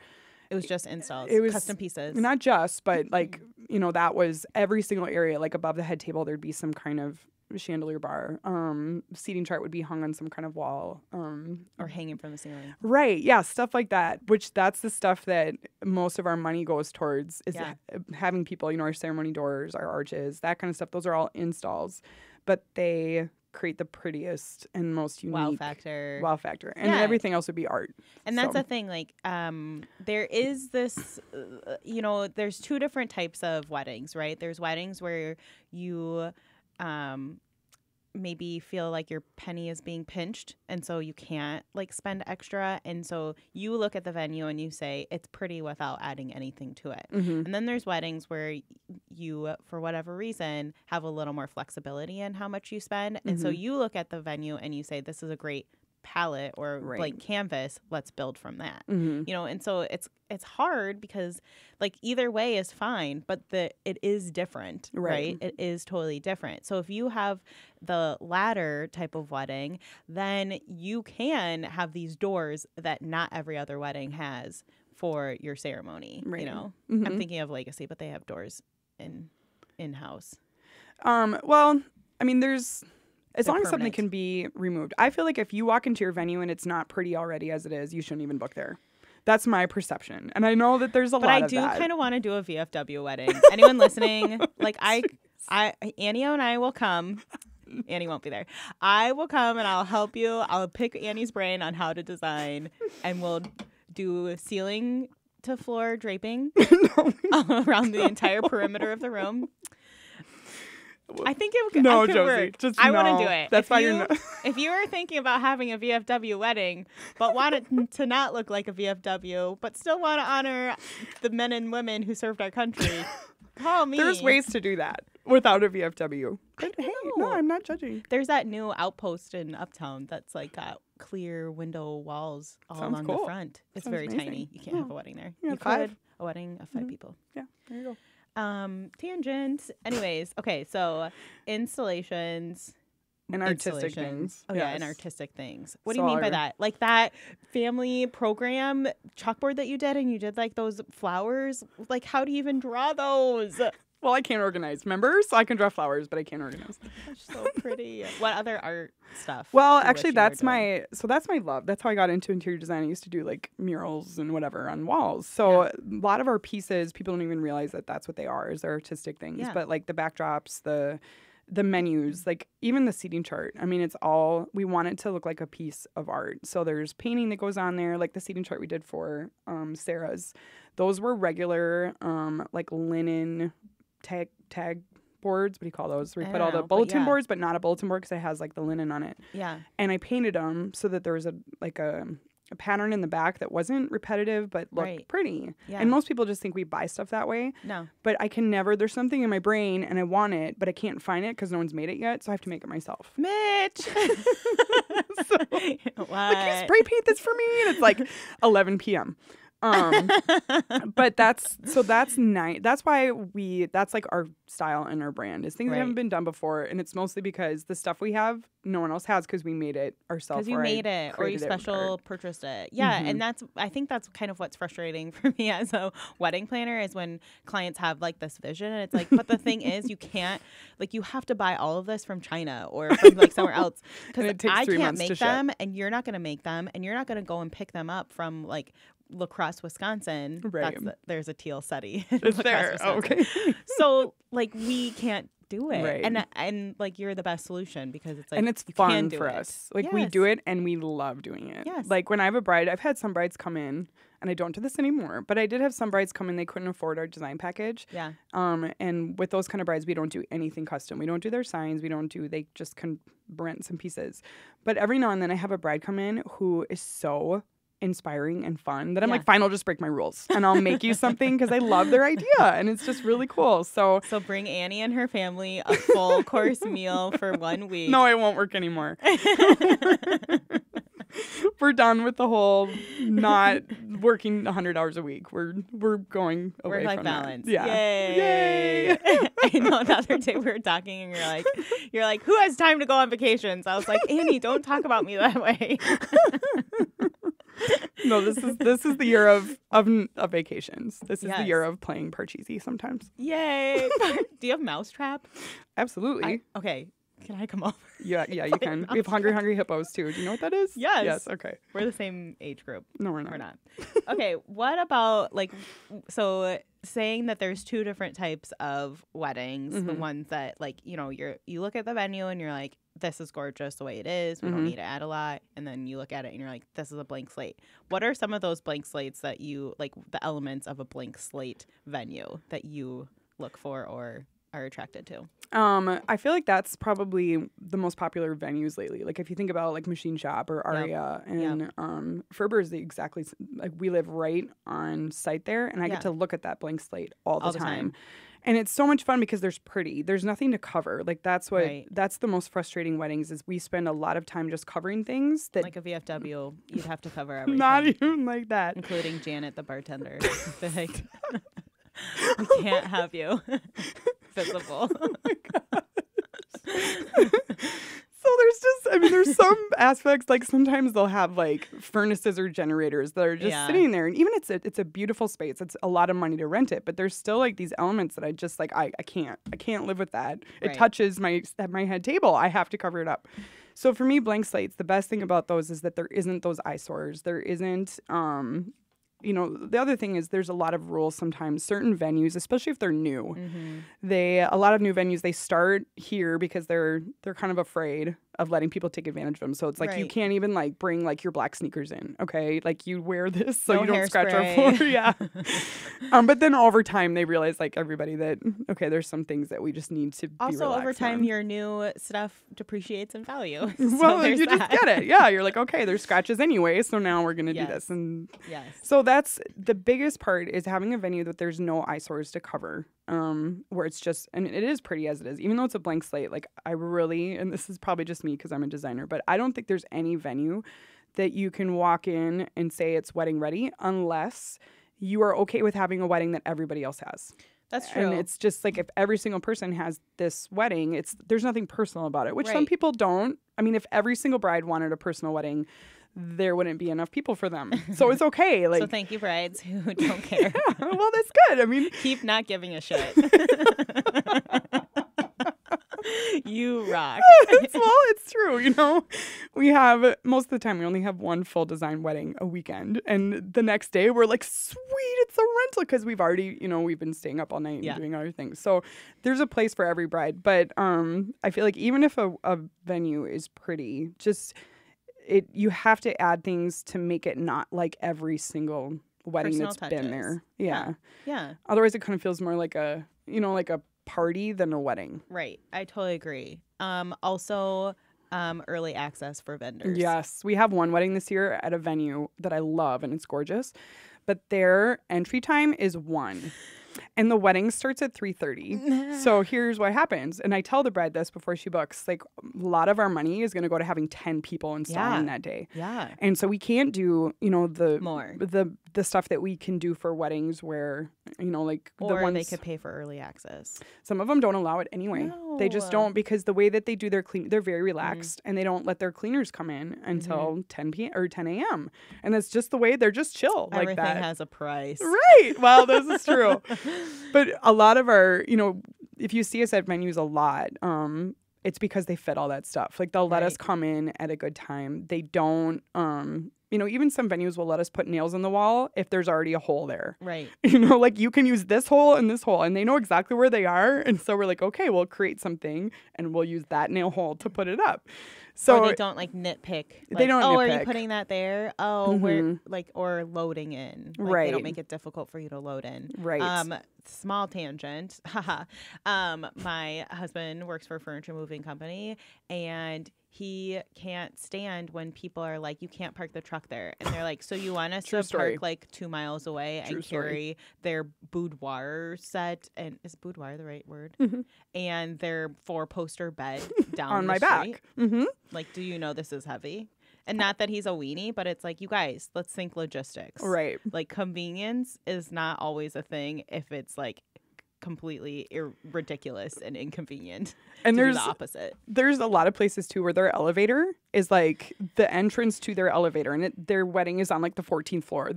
It was just installs. it was custom pieces. not just, but like, that was every single area, like above the head table, there'd be some kind of chandelier bar. Seating chart would be hung on some kind of wall. or hanging from the ceiling. Right. Yeah. Stuff like that, which that's the stuff that most of our money goes towards is Yeah. having people, our ceremony doors, our arches, that kind of stuff. Those are all installs, but they create the prettiest and most unique Wow factor. wow factor. And Yeah. everything else would be art. And that's So- the thing, like, there is this, there's 2 different types of weddings, right? There's weddings where you maybe feel like your penny is being pinched, and so you can't, like, spend extra. And so you look at the venue and you say, it's pretty without adding anything to it. Mhm. And then there's weddings where you, for whatever reason, have a little more flexibility in how much you spend. And so you look at the venue and you say, this is a great palette or Right. blank canvas. Let's build from that. Mhm. And so it's hard because like either way is fine, but it is different, Right. right? It is totally different. So if you have the latter type of wedding, then you can have these doors that not every other wedding has for your ceremony. Right. I'm Mhm. thinking of Legacy, but they have doors in house. Well, I mean, as They're long as something permanent. can be removed. I feel like if you walk into your venue and it's not pretty already as it is, you shouldn't even book there. That's my perception. And I know that there's a But lot I of do that. kind of want to do a VFW wedding. Anyone listening? Like Annie and I will come. Annie won't be there. I will come and I'll help you. I'll pick Annie's brain on how to design, and we'll do ceiling to floor draping No, around the entire perimeter of the room. I think it could, No, I could Josie, work. just I want no. to do it. That's if why you, you're not. If you are thinking about having a VFW wedding, but want it to not look like a VFW, but still want to honor the men and women who served our country, call me. There's ways to do that without a VFW. But I hey, know. no, I'm not judging. There's that new outpost in Uptown that's like got clear window walls all Sounds along cool. the front. It's Sounds very amazing. tiny. You can't have a wedding there. Yeah, You 5. could a wedding of 5 people. Yeah, there you go. Tangent. Anyways, okay, so installations. And artistic Installations. things. Oh yeah, and Yes. artistic things. What do you mean by Solar. that? Like that family program chalkboard that you did, and you did like those flowers. Like, how do you even draw those? Well, I can't organize. Remember? So I can draw flowers, but I can't organize. That's so pretty. What other art stuff? Well, do you actually, wish you were that's doing? that's my love. That's how I got into interior design. I used to do like murals and whatever on walls. So a lot of our pieces, people don't even realize that that's what they are, is they're artistic things. Yeah. But like the backdrops, the menus, like even the seating chart. I mean, it's all, we want it to look like a piece of art. So there's painting that goes on there, like the seating chart we did for Sarah's. Those were regular like linen tag boards. What do you call those? Where you I put don't all the know, but bulletin yeah. boards, but not a bulletin board because it has like the linen on it. Yeah. And I painted them so that there was a pattern in the back that wasn't repetitive but looked Right. pretty. Yeah. And most people just think we buy stuff that way. No. But I can never. There's something in my brain and I want it, but I can't find it because no one's made it yet. So I have to make it myself. Mitch. What? Can you spray paint this for me? And it's like 11 p.m. But that's nice. That's why that's like our style and our brand is things that Right. haven't been done before. And it's mostly because the stuff we have, no one else has because we made it ourselves. Because you made it or you created it with special art. purchased it. Yeah. Mhm. And I think that's kind of what's frustrating for me as a wedding planner is when clients have like this vision and it's like, but the thing is you can't, like you have to buy all of this from China or from like somewhere else because And it takes I 3 can't months to make ship. them and you're not going to make them and you're not going to go and pick them up from like La Crosse, Wisconsin. Right. There's a teal SETI. It's there. Oh, okay. So like we can't do it. Right. And like you're the best solution because it's like And it's you can fun do for it. us. Like we Yes. do it and we love doing it. Yes. Like when I have a bride, I've had some brides come in, and I don't do this anymore, but I did have some brides come in, they couldn't afford our design package. Yeah. And with those kind of brides, we don't do anything custom. We don't do their signs. They just can rent some pieces. But every now and then I have a bride come in who is so inspiring and fun that I'm Yeah. like, fine, I'll just break my rules and I'll make you something because I love their idea and it's just really cool. So So bring Annie and her family a full course meal for 1 week. no, it won't work anymore. We're done with the whole not working 100 hours a week. We're going away Work-life from balance. that. Yeah. Yay. I know the other day we were talking and you're like, who has time to go on vacations? I was like, Annie, don't talk about me that way. No, this is the year of vacations. This is the Yes. year of playing Parcheesi sometimes. Yay. Do you have Mousetrap? Absolutely. Okay. Can I come over? Yeah, you can. We have Hungry Hippos too. Do you know what that is? Yes. Yes. Okay. We're the same age group. No, we're not. We're not. Okay, what about like so saying that there's 2 different types of weddings, the Mhm. ones that like, you look at the venue and you're like, this is gorgeous the way it is. We don't Mhm. need to add a lot. And then you look at it and you're like, this is a blank slate. What are some of those blank slates that you like the elements of a blank slate venue that you look for or are attracted to? I feel like that's probably the most popular venues lately. Like if you think about like Machine Shop or Aria and Ferber is like we live right on site there and I Yeah. get to look at that blank slate all All the the time. time. And it's so much fun because there's nothing to cover. Like that's Right. that's the most frustrating weddings is we spend a lot of time just covering things that Like a VFW, you'd have to cover everything. not even like that. Including Janet, the bartender. Be like, we can't have you visible. So there's some aspects like sometimes they'll have like furnaces or generators that are just Yeah. sitting there, and even it's a beautiful space. It's a lot of money to rent it, but there's still like these elements that I just like I can't live with that. It Right. touches my head table. I have to cover it up. So for me, blank slates. The best thing about those is that there isn't those eyesores. There isn't the other thing is there's a lot of rules sometimes. Certain venues, especially if they're new, Mm-hmm. a lot of new venues, they start here because they're kind of afraid of letting people take advantage of them. So it's like you Right. can't even like bring like your black sneakers in, okay? Like you wear this so No you don't scratch our hairspray. floor. Yeah. But then over time they realize like everybody that okay, there's some things that we just need to be Also, over relaxed time, on. your new stuff depreciates in value. Well, there's you just that. get it. Yeah, you're like, okay, there's scratches anyway, so now we're gonna do Yes. this. And Yes. so that's the biggest part is having a venue that there's no eyesores to cover. Where it's just, and it is pretty as it is, even though it's a blank slate. Like I really, and this is probably just me because I'm a designer, but I don't think there's any venue that you can walk in and say it's wedding ready unless you are okay with having a wedding that everybody else has. That's true. And it's just like if every single person has this wedding, there's nothing personal about it, which some Right. people don't. I mean, if every single bride wanted a personal wedding, there wouldn't be enough people for them. So it's okay. Like, so thank you, brides who don't care. well, that's good. I mean, Keep not giving a shit. You rock. it's true. We have most of the time we only have one full design wedding a weekend, and the next day we're like, sweet, it's a rental because we've already, we've been staying up all night Yeah. and doing other things. So there's a place for every bride, but I feel like even if a venue is pretty, just you have to add things to make it not like every single wedding Personal that's touches. been there. Yeah. Yeah. Otherwise, it kind of feels more like a party than a wedding. Right. I totally agree. Also, early access for vendors. Yes, we have one wedding this year at a venue that I love and it's gorgeous, but their entry time is 1. And the wedding starts at 3:30. So here's what happens. And I tell the bride this before she books. Like a lot of our money is going to go to having 10 people installing that day. Yeah. And so we can't do, the More. the stuff that we can do for weddings where, like Or the ones they could pay for early access. some of them don't allow it anyway. They just No. don't because the way that they do their clean, they're very relaxed and they don't let their cleaners come in until 10 p.m. or 10 a.m. And that's just the way they're just chill like Everything that. has a price. Right. Well, this is true. But a lot of our, if you see us at venues a lot, it's because they fit all that stuff. Like they'll let us Right. come in at a good time. They don't, even some venues will let us put nails in the wall if there's already a hole there. Right. Like you can use this hole and this hole and they know exactly where they are. And so we're like, okay, we'll create something and we'll use that nail hole to put it up. So Or they don't like nitpick. They don't Oh, are you nitpick. putting that there? Oh, we're Mhm. like, or loading in. Like, They Right. don't make it difficult for you to load in. Right. Small tangent. Haha. My husband works for a furniture moving company, and he can't stand when people are like, "You can't park the truck there," and they're like, "So you want us True to story. park like 2 miles away True and story. carry their boudoir set?" And is boudoir the right word? Mhm. And their 4-poster bed down on the my street? back. Mm-hmm. Like, do you know this is heavy? And not that he's a weenie, but it's like, you guys, let's think logistics. Right. Like, convenience is not always a thing if it's like completely ridiculous and inconvenient. And to do there's the opposite. there's a lot of places too where their elevator is like the entrance to their elevator and their wedding is on like the 14th floor.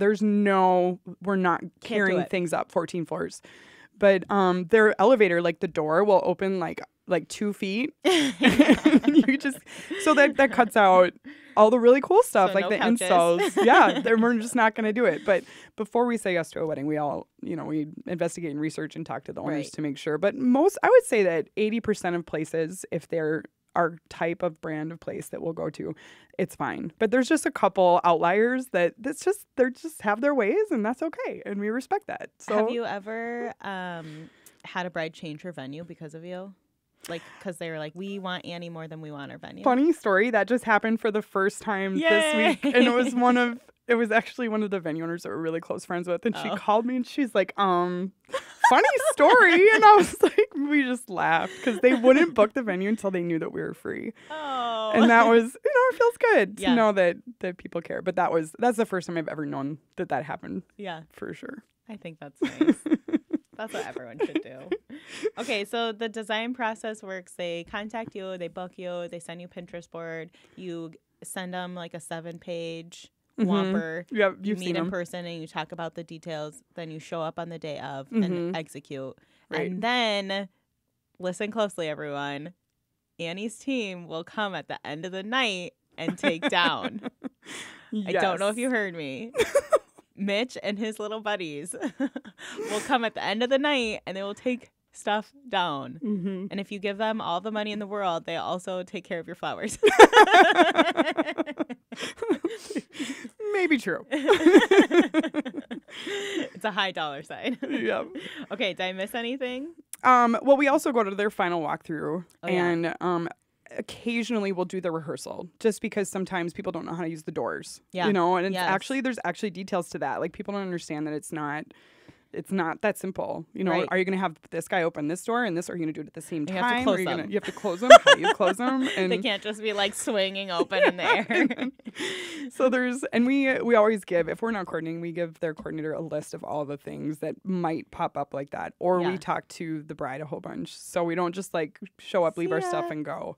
We're not carrying it. things up 14 floors. But their elevator, like the door will open like 2 feet. You just so that cuts out all the really cool stuff So like no the couches. installs. Yeah, we're just not going to do it. But before we say yes to a wedding, we all, we investigate and research and talk to the owners Right. to make sure. But I would say that 80% of places, if they're our type of brand of place that we'll go to, it's fine. But there's just a couple outliers they just have their ways and that's okay. And we respect that. So Have you ever had a bride change her venue because of you? Like, because they were like, we want Annie more than we want our venue. funny story that just happened for the first time this week. And it was actually one of the venue owners that we're really close friends with. And she Oh. called me and she's like, funny story. And I was like, we just laughed because they wouldn't book the venue until they knew that we were free. Oh. And that was, it feels good to Yeah. know that people care. But that's the first time I've ever known that happened Yeah, for sure. I think that's nice. That's what everyone should do. Okay, so the design process works. They contact you, they book you, they send you Pinterest board. You send them like a 7-page whopper. Yeah, You you've meet seen in them. person and you talk about the details. Then you show up on the day of Mhm. and execute. Right. And then, listen closely, everyone. Annie's team will come at the end of the night and take down. I don't know if you heard me. Mitch and his little buddies will come at the end of the night and they will take stuff down. Mm-hmm. And if you give them all the money in the world, they also take care of your flowers. Maybe true. It's a high dollar sign. Yeah. Okay, did I miss anything? Well, we also go to their final walkthrough, Oh, yeah. and occasionally we'll do the rehearsal, just because sometimes people don't know how to use the doors. Yeah. You know, and it's Yes. there's actually details to that. Like, people don't understand that it's not that simple. You know, Right. are you going to have this guy open this door and this, or are you going to do it at the same You time? have to close Or them. you have to close them. How do you close them? And They can't just be like swinging open in the air. so we always give, if we're not coordinating, we give their coordinator a list of all the things that might pop up like that. Or Yeah. we talk to the bride a whole bunch. So we don't just like show up, leave our See stuff ya. and go.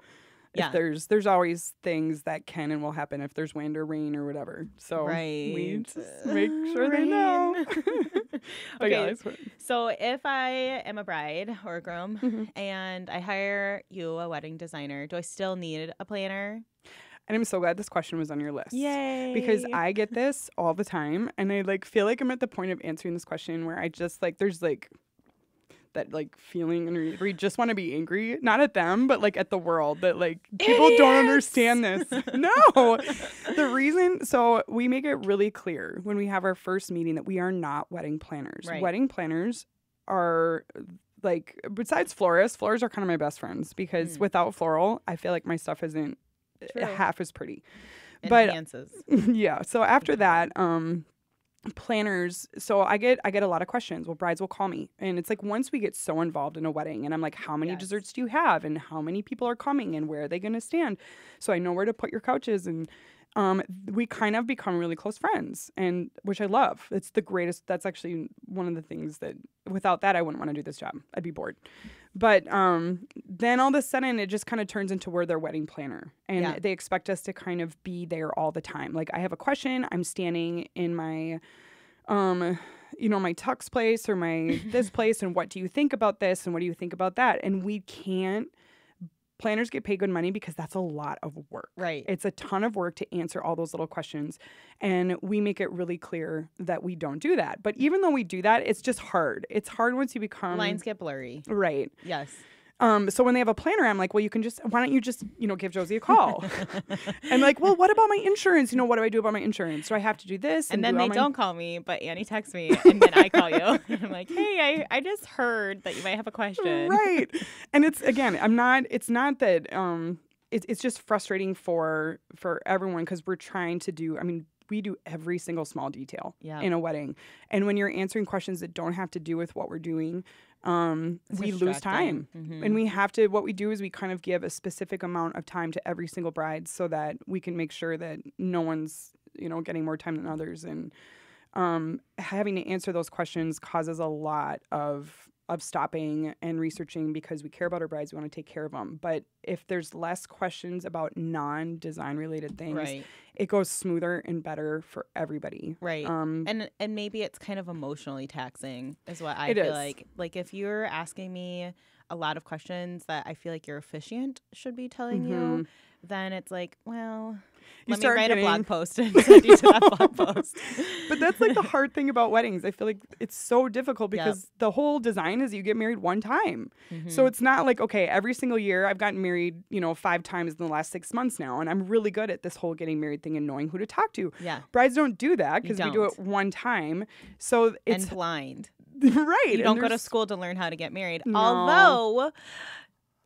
Yeah. If there's always things that can and will happen if there's wind or rain or whatever. So we Right. just make sure they know. But yeah, Okay. it's fun. So if I am a bride or a groom Mm-hmm. and I hire you, a wedding designer, do I still need a planner? And I'm so glad this question was on your list. Yay. Because I get this all the time, and I like feel like I'm at the point of answering this question where I just like there's like that like feeling where you just want to be angry, not at them, but like at the world, that like people don't understand this. No. The reason, so we make it really clear when we have our first meeting that we are not wedding planners. Right. Wedding planners are like, besides florists are kind of my best friends, because without floral, I feel like my stuff isn't True. half as pretty. But Enhances. yeah. So after that, planners. So I get a lot of questions. Well, brides will call me, and it's like once we get so involved in a wedding, and I'm like, how many Yes. desserts do you have, and how many people are coming, and where are they going to stand? So I know where to put your couches, and we kind of become really close friends, and which I love. It's the greatest. That's actually one of the things that without that I wouldn't want to do this job. I'd be bored. But then all of a sudden it just kind of turns into we're their wedding planner, and Yeah. they expect us to kind of be there all the time. Like, I have a question, I'm standing in my my tux place or my this place, and what do you think about this, and what do you think about that? And we can't. Planners get paid good money because that's a lot of work. Right. It's a ton of work to answer all those little questions. And we make it really clear that we don't do that. But even though we do that, it's just hard. It's hard once you become... Lines get blurry. Right. Yes. So when they have a planner, I'm like, well, why don't you just, give Josie a call? And like, well, what about my insurance? What do I do about my insurance? Do I have to do this? And then do they all my- don't call me, but Annie texts me, and then I call you. And I'm like, hey, I just heard that you might have a question. Right. And it's not that, it's just frustrating for everyone, because we're trying to do, we do every single small detail Yeah. in a wedding. And when you're answering questions that don't have to do with what we're doing, we lose time. distracting. And what we do is we kind of give a specific amount of time to every single bride so that we can make sure that no one's, getting more time than others. And having to answer those questions causes a lot of stopping and researching, because we care about our brides. We want to take care of them. But if there's less questions about non-design related things, Right. it goes smoother and better for everybody. Right. And maybe it's kind of emotionally taxing is what I It feel is. like. Like, if you're asking me a lot of questions that I feel like your officiant should be telling you, then it's like, well, You let me start write a getting- blog post and send you to that blog post. But that's like the hard thing about weddings. I feel like it's so difficult because the whole design is you get married one time. So it's not like, okay, every single year I've gotten married, 5 times in the last 6 months now. And I'm really good at this whole getting married thing and knowing who to talk to. Yeah. Brides don't do that because we do don't. it one time. So it's And blind. right. You and don't go to there's- school to learn how to get married. No. Although,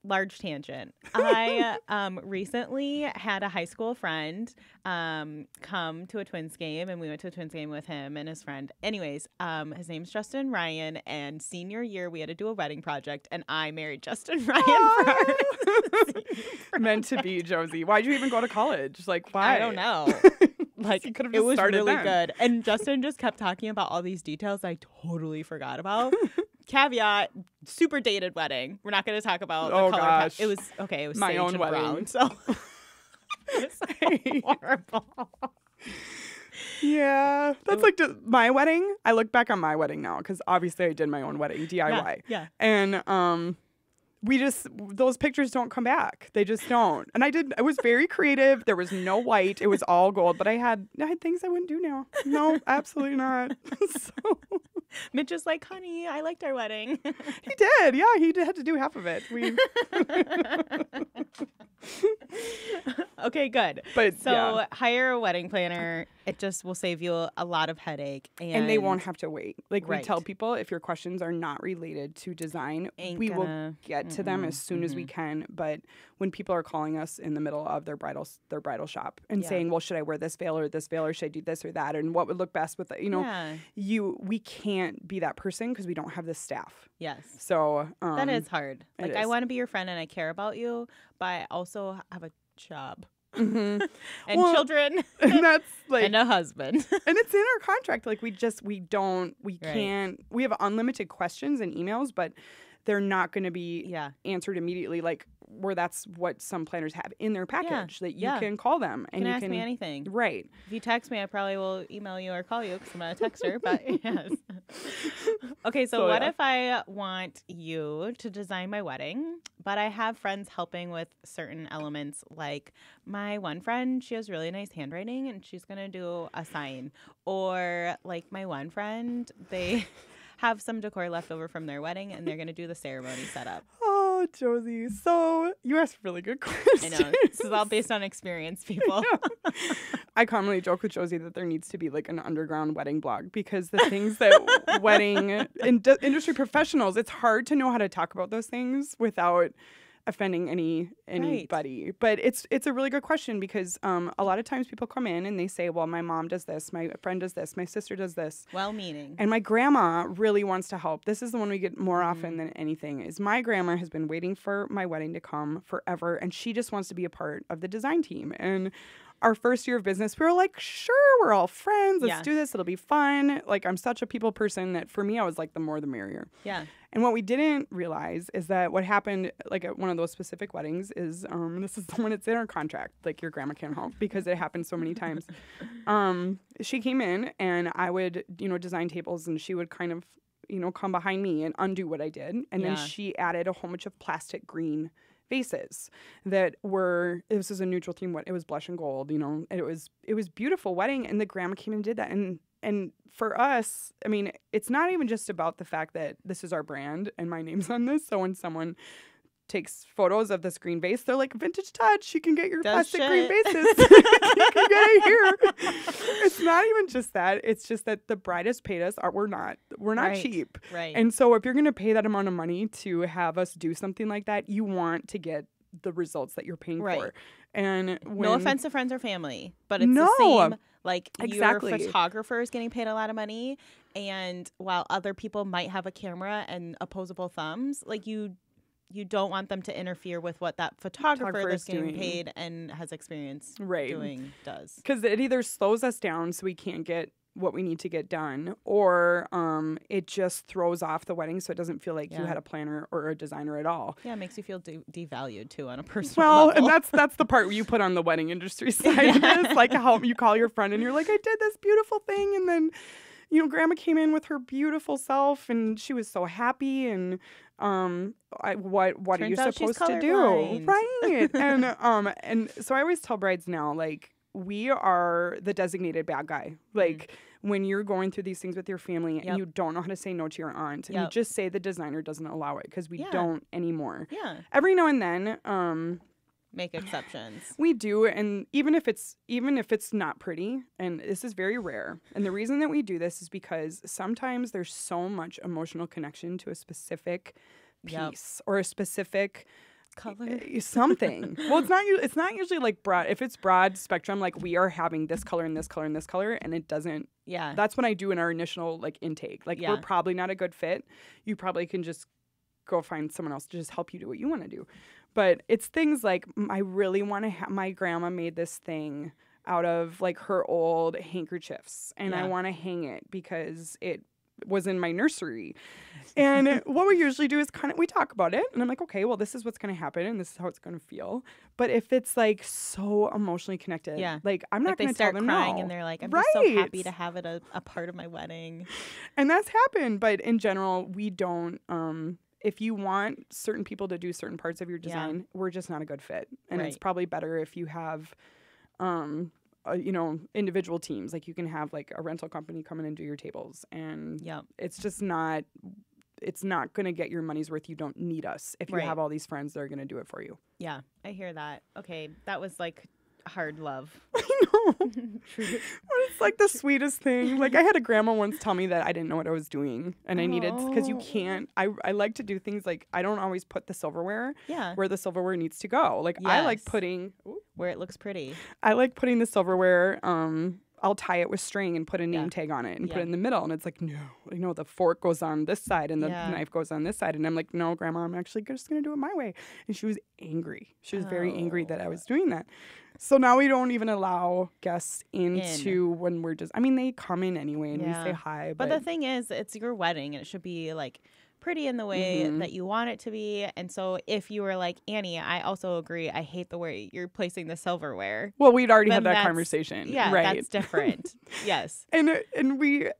large tangent. I recently had a high school friend come to a Twins game, and we went to a Twins game with him and his friend. Anyways, his name's Justin Ryan, and senior year we had to do a wedding project, and I married Justin Ryan for our Meant to be, Josie. Why'd you even go to college? Like, why? I don't know. Like, You could've it just was started really then. good. And Justin just kept talking about all these details I totally forgot about. Caveat, super dated wedding. We're not going to talk about Oh, the color. gosh. It was, okay, it was My sage own and wedding. brown. So it was horrible. Yeah. That's like my wedding. I look back on my wedding now because obviously I did my own wedding, DIY. Yeah. And those pictures don't come back. They just don't. And I was very creative. There was no white. It was all gold. But I had things I wouldn't do now. No, absolutely not. So Mitch is like, honey, I liked our wedding. he did. Yeah, had to do half of it. Okay, good. But So yeah. hire a wedding planner. It just will save you a lot of headache. And they won't have to wait. Like we Right. tell people, if your questions are not related to design, Ain't we will gonna- get to them as soon as we can. But when people are calling us in the middle of their bridal shop and Yeah. saying, well, should I wear this veil, or should I do this or that? And what would look best with it? Yeah. We can't be that person because we don't have the staff. Yes. So That is hard. it Like, I is. want to be your friend and I care about you, but I also have a job mhm. and Well, children and that's like, and a husband. and it's in our contract. Like we Right. can't, we have unlimited questions and emails, but they're not going to be Yeah. answered immediately. Like where that's what some planners have in their package that you Yeah. can call them and You you can ask can me anything. Right. If you text me, I probably will email you or call you because I'm not a texter. But yes. Okay, so what yeah. if I want you to design my wedding, but I have friends helping with certain elements? Like my one friend, she has really nice handwriting and she's going to do a sign. Or like my one friend, they have some decor left over from their wedding and they're going to do the ceremony setup. Oh, Josie. So you asked really good I questions. know. This is all based on experience, people. I commonly joke with Josie that there needs to be like an underground wedding blog because the things that wedding industry professionals, it's hard to know how to talk about those things without offending anybody. But it's a really good question because a lot of times people come in and they say, well, my mom does this, my friend does this, my sister does this. Well-meaning. And my grandma really wants to help. This is the one we get more often than anything is my grandma has been waiting for my wedding to come forever. And she just wants to be a part of the design team. And our first year of business, we were like, sure, we're all friends. Let's Yeah. do this. It'll be fun. Like, I'm such a people person that for me, I was like, the more the merrier. Yeah. And what we didn't realize is that what happened, like at one of those specific weddings, is this is the one it's in our contract. Like your grandma can't help because it happened so many times. She came in and I would, design tables, and she would kind of, come behind me and undo what I did, and then Yeah. she added a whole bunch of plastic green vases that were. This is a neutral theme. It was blush and gold. And it was beautiful wedding, and the grandma came and did that, and for us, I mean, it's not even just about the fact that this is our brand and my name's on this. So when someone takes photos of this green vase, they're like, vintage touch, you can get your Does plastic green shit. vases. You can get it here. It's not even just that. It's just that the bride has paid us. We're not Right. cheap. Right. And so if you're going to pay that amount of money to have us do something like that, you want to get the results that you're paying Right. for. And No offense to friends or family, but it's the No. same. Like Exactly. your photographer is getting paid a lot of money, and while other people might have a camera and opposable thumbs, like you don't want them to interfere with what that photographer Photographer that's is getting doing. paid and has experience Right. doing does. Because it either slows us down so we can't get what we need to get done, or it just throws off the wedding so it doesn't feel like you Yeah. had a planner or a designer at all. Yeah, it makes you feel devalued too on a personal Well, level. and that's the part you put on the wedding industry side of this, like how you call your friend and you're like, I did this beautiful thing, and then grandma came in with her beautiful self and she was so happy, and what are you Turns out she's supposed to do, colorblind. right? And so I always tell brides now, like, we are the designated bad guy. Like when you're going through these things with your family Yep. and you don't know how to say no to your aunt, and you Yep. just say the designer doesn't allow it, because we Yeah. don't anymore. Yeah, Every now and then, make exceptions. we do, and even if it's not pretty, and this is very rare, and the reason that we do this is because sometimes there's so much emotional connection to a specific Yep. piece or a specific Color. something. Well, it's not usually like broad. If it's broad spectrum, like we are having this color and this color and this color, and it doesn't. Yeah. That's what I do in our initial like intake. Like Yeah. we're probably not a good fit. You probably can just go find someone else to just help you do what you want to do. But it's things like I really want to have. My grandma made this thing out of like her old handkerchiefs, and I Yeah. want to hang it because it was in my nursery. And what we usually do is we talk about it, and I'm like, okay, well, this is what's going to happen and this is how it's going to feel. But if it's like so emotionally connected, Yeah. like I'm Like not they going to tell start them crying no. and they're like, I'm just so happy Right. to have it a part of my wedding. And that's happened, but in general, we don't if you want certain people to do certain parts of your design, we're just not a good fit. And it's probably better if you have, individual teams. Like you can have like a rental company come in and do your tables. And it's just not, it's not going to get your money's worth. You don't need us if you have all these friends that are going to do it for you. Yeah, I hear that. Okay, that was like hard love. I know. It's like the sweetest thing. Like I had a grandma once tell me that I didn't know what I was doing and I needed, because you can't, I like to do things like I don't always put the silverware where the silverware needs to go. Like I like putting where it looks pretty. I like putting the silverware, I'll tie it with string and put a name tag on it and put it in the middle. And it's like, no, the fork goes on this side and the knife goes on this side. And I'm like, no, Grandma, I'm actually just going to do it my way. And she was angry. She was very angry that I was doing that. So now we don't even allow guests into when we're just, I mean, they come in anyway and we say hi. But the thing is, it's your wedding and it should be like pretty in the way that you want it to be. And so if you were like, Annie, I also agree, I hate the way you're placing the silverware. Well, we'd already had that conversation. Yeah, right. That's different. Yes. And we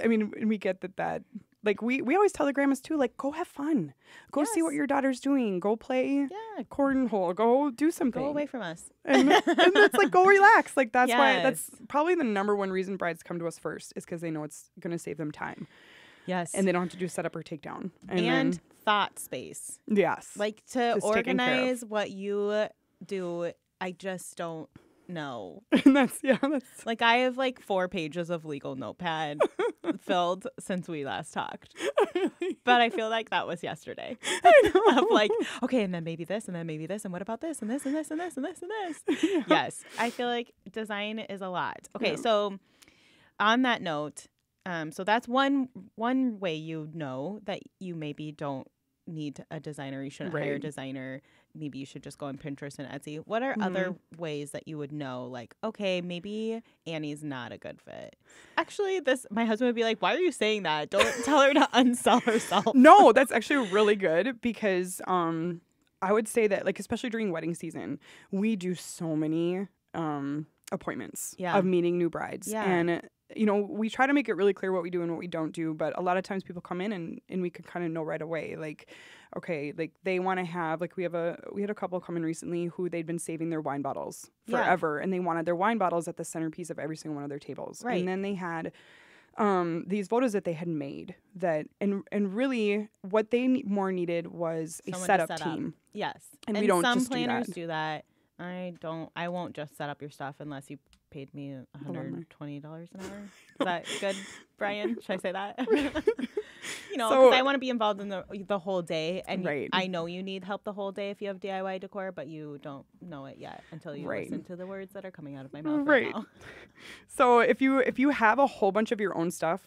get that like we always tell the grandmas too, like, go have fun. Go see what your daughter's doing. Go play cornhole. Go do something. Go away from us. And it's like, go relax. Like that's why, that's probably the number one reason brides come to us first, is because they know it's going to save them time. Yes. And they don't have to do setup or takedown. And then, thought space. Yes. Like to organize what you do, I just don't know. And that's like I have like 4 pages of legal notepad filled since we last talked. But I feel like that was yesterday. I know. Of like, okay, and then maybe this, and then maybe this, and what about this, and this, and this, and this, and this, and this. Yeah. Yes. I feel like design is a lot. Okay, so on that note, so that's one way you know that you maybe don't need a designer. You shouldn't hire a designer. Maybe you should just go on Pinterest and Etsy. What are other ways that you would know, like, okay, maybe Annie's not a good fit? Actually, my husband would be like, why are you saying that? Don't tell her to unsell herself. No, that's actually really good, because I would say that, like, especially during wedding season, we do so many appointments of meeting new brides. And we try to make it really clear what we do and what we don't do, but a lot of times people come in and we can kind of know right away, like, okay, like they want to have, like we had a couple come in recently who they'd been saving their wine bottles forever, and they wanted their wine bottles at the centerpiece of every single one of their tables. Right. And then they had these photos that they had made that, and really what they more needed was a setup team. Yes. And we don't some just planners do that. I won't just set up your stuff unless you paid me $120 an hour. Is that good, Brian? Should I say that? Because I want to be involved in the whole day. And I know you need help the whole day if you have DIY decor, but you don't know it yet until you listen to the words that are coming out of my mouth right now. So if you have a whole bunch of your own stuff,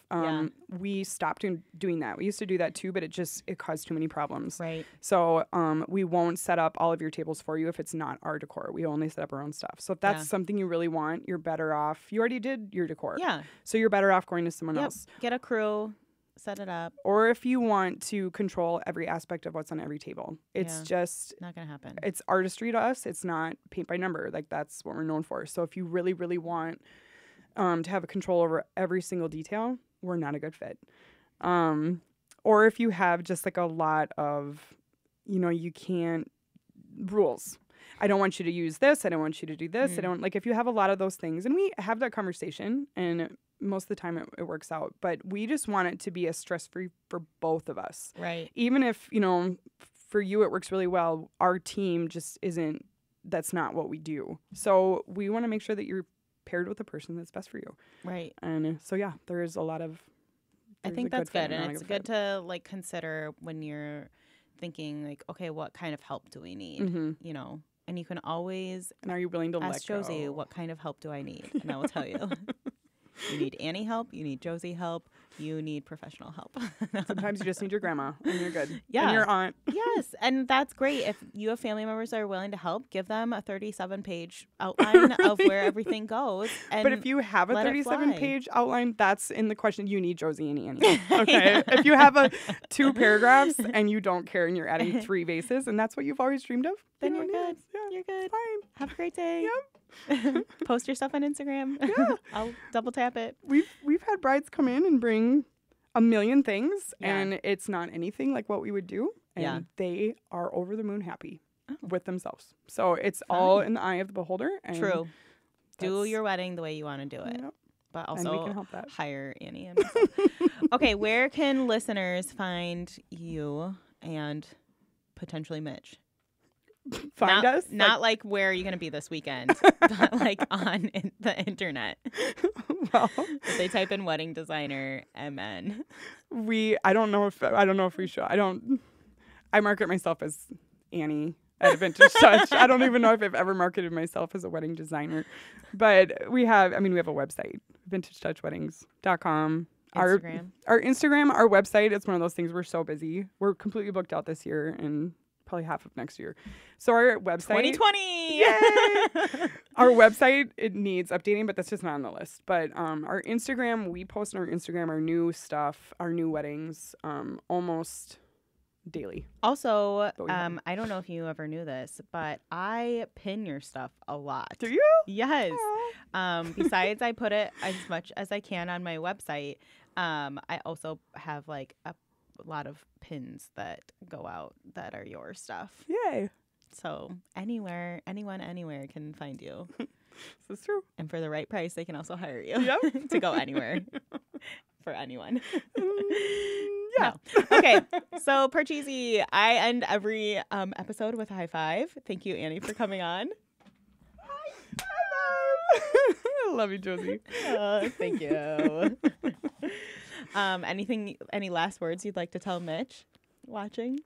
we stopped doing that. We used to do that too, but it caused too many problems. Right. So we won't set up all of your tables for you if it's not our decor. We only set up our own stuff. So if that's something you really want, you're better off. You already did your decor. Yeah. So you're better off going to someone else. Get a crew. Set it up. Or if you want to control every aspect of what's on every table, it's just not gonna happen. It's artistry to us. It's not paint by number. Like that's what we're known for. So if you really, really want to have a control over every single detail, we're not a good fit. Or if you have just like a lot of, you can't rules. I don't want you to use this. I don't want you to do this. I don't if you have a lot of those things, and we have that conversation, and most of the time it works out, but we just want it to be as stress-free for both of us. Right. Even if, for you it works really well, our team just isn't, that's not what we do. So we want to make sure that you're paired with a person that's best for you. Right. And so, there is a lot of, I think that's good. And it's good to consider when you're thinking okay, what kind of help do we need? And you can always are you willing to ask Josie, what kind of help do I need? And I will tell you. You need Annie help. You need Josie help. You need professional help. Sometimes you just need your grandma and you're good. Yeah. And your aunt. Yes. And that's great. If you have family members that are willing to help, give them a 37-page outline of where everything goes. And but if you have a 37-page outline, that's in the question. You need Josie and Annie. Okay. If you have 2 paragraphs and you don't care and you're adding 3 vases and that's what you've always dreamed of, then you're good. Yeah. You're good. Fine. Have a great day. Yep. Post your stuff on Instagram. Yeah. I'll double tap it. We've had brides come in and bring a million things and it's not anything like what we would do. and Yeah. they are over the moon happy Oh. with themselves. So it's all in the eye of the beholder. And True. Do that's- your wedding the way you want to do it. Yep. But And we also can help that. hire Annie and myself. Okay, where can listeners find you and potentially Mitch? Find us. Not like where are you going to be this weekend, but like on the internet. Well, If they type in wedding designer MN. I don't know if we should. I market myself as Annie at Vintage Touch. I don't even know if I've ever marketed myself as a wedding designer. But we have a website, vintagetouchweddings.com. Instagram. Our Instagram, our website, it's one of those things, we're so busy. We're completely booked out this year and probably half of next year. So our website 2020. Yay! Our website, it needs updating, but that's just not on the list. But our Instagram, we post on our Instagram our new stuff, our new weddings, almost daily. Also, But we haven't. I don't know if you ever knew this, but I pin your stuff a lot. Do you? Yes. Aw. Besides, I put it as much as I can on my website. I also have like a lot of pins that go out that are your stuff. Yay. So anyone, anywhere can find you. This is true. And for the right price, they can also hire you Yep. to go anywhere for anyone. Yeah. No. Okay. So, Parcheesi, I end every episode with a high five. Thank you, Annie, for coming on. I love you, Josie. Thank you. Any last words you'd like to tell Mitch watching?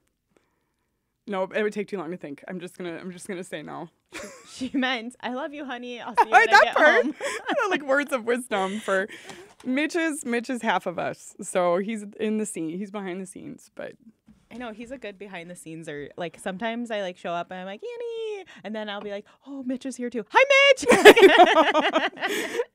No, it would take too long to think. I'm just gonna say no. She meant, I love you, honey. I'll see you when I That get part. home. Like words of wisdom for Mitch is half of us. So he's in the scene. He's behind the scenes, but I know he's a good behind the scenes. Or like sometimes I like show up and I'm like Annie, and then I'll be like, oh, Mitch is here too. Hi, Mitch.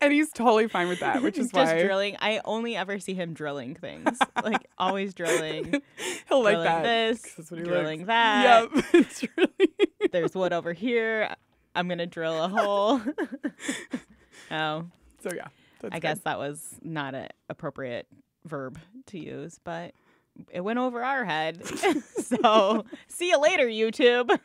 and he's totally fine with that, which is just why drilling. I only ever see him drilling things, like always drilling. he'll like drilling that. this, 'Cause that's what he drilling likes. that. Yep, it's really. There's wood over here. I'm gonna drill a hole. Oh, So yeah, that's I guess that was not an appropriate verb to use, but it went over our head. So see you later, YouTube.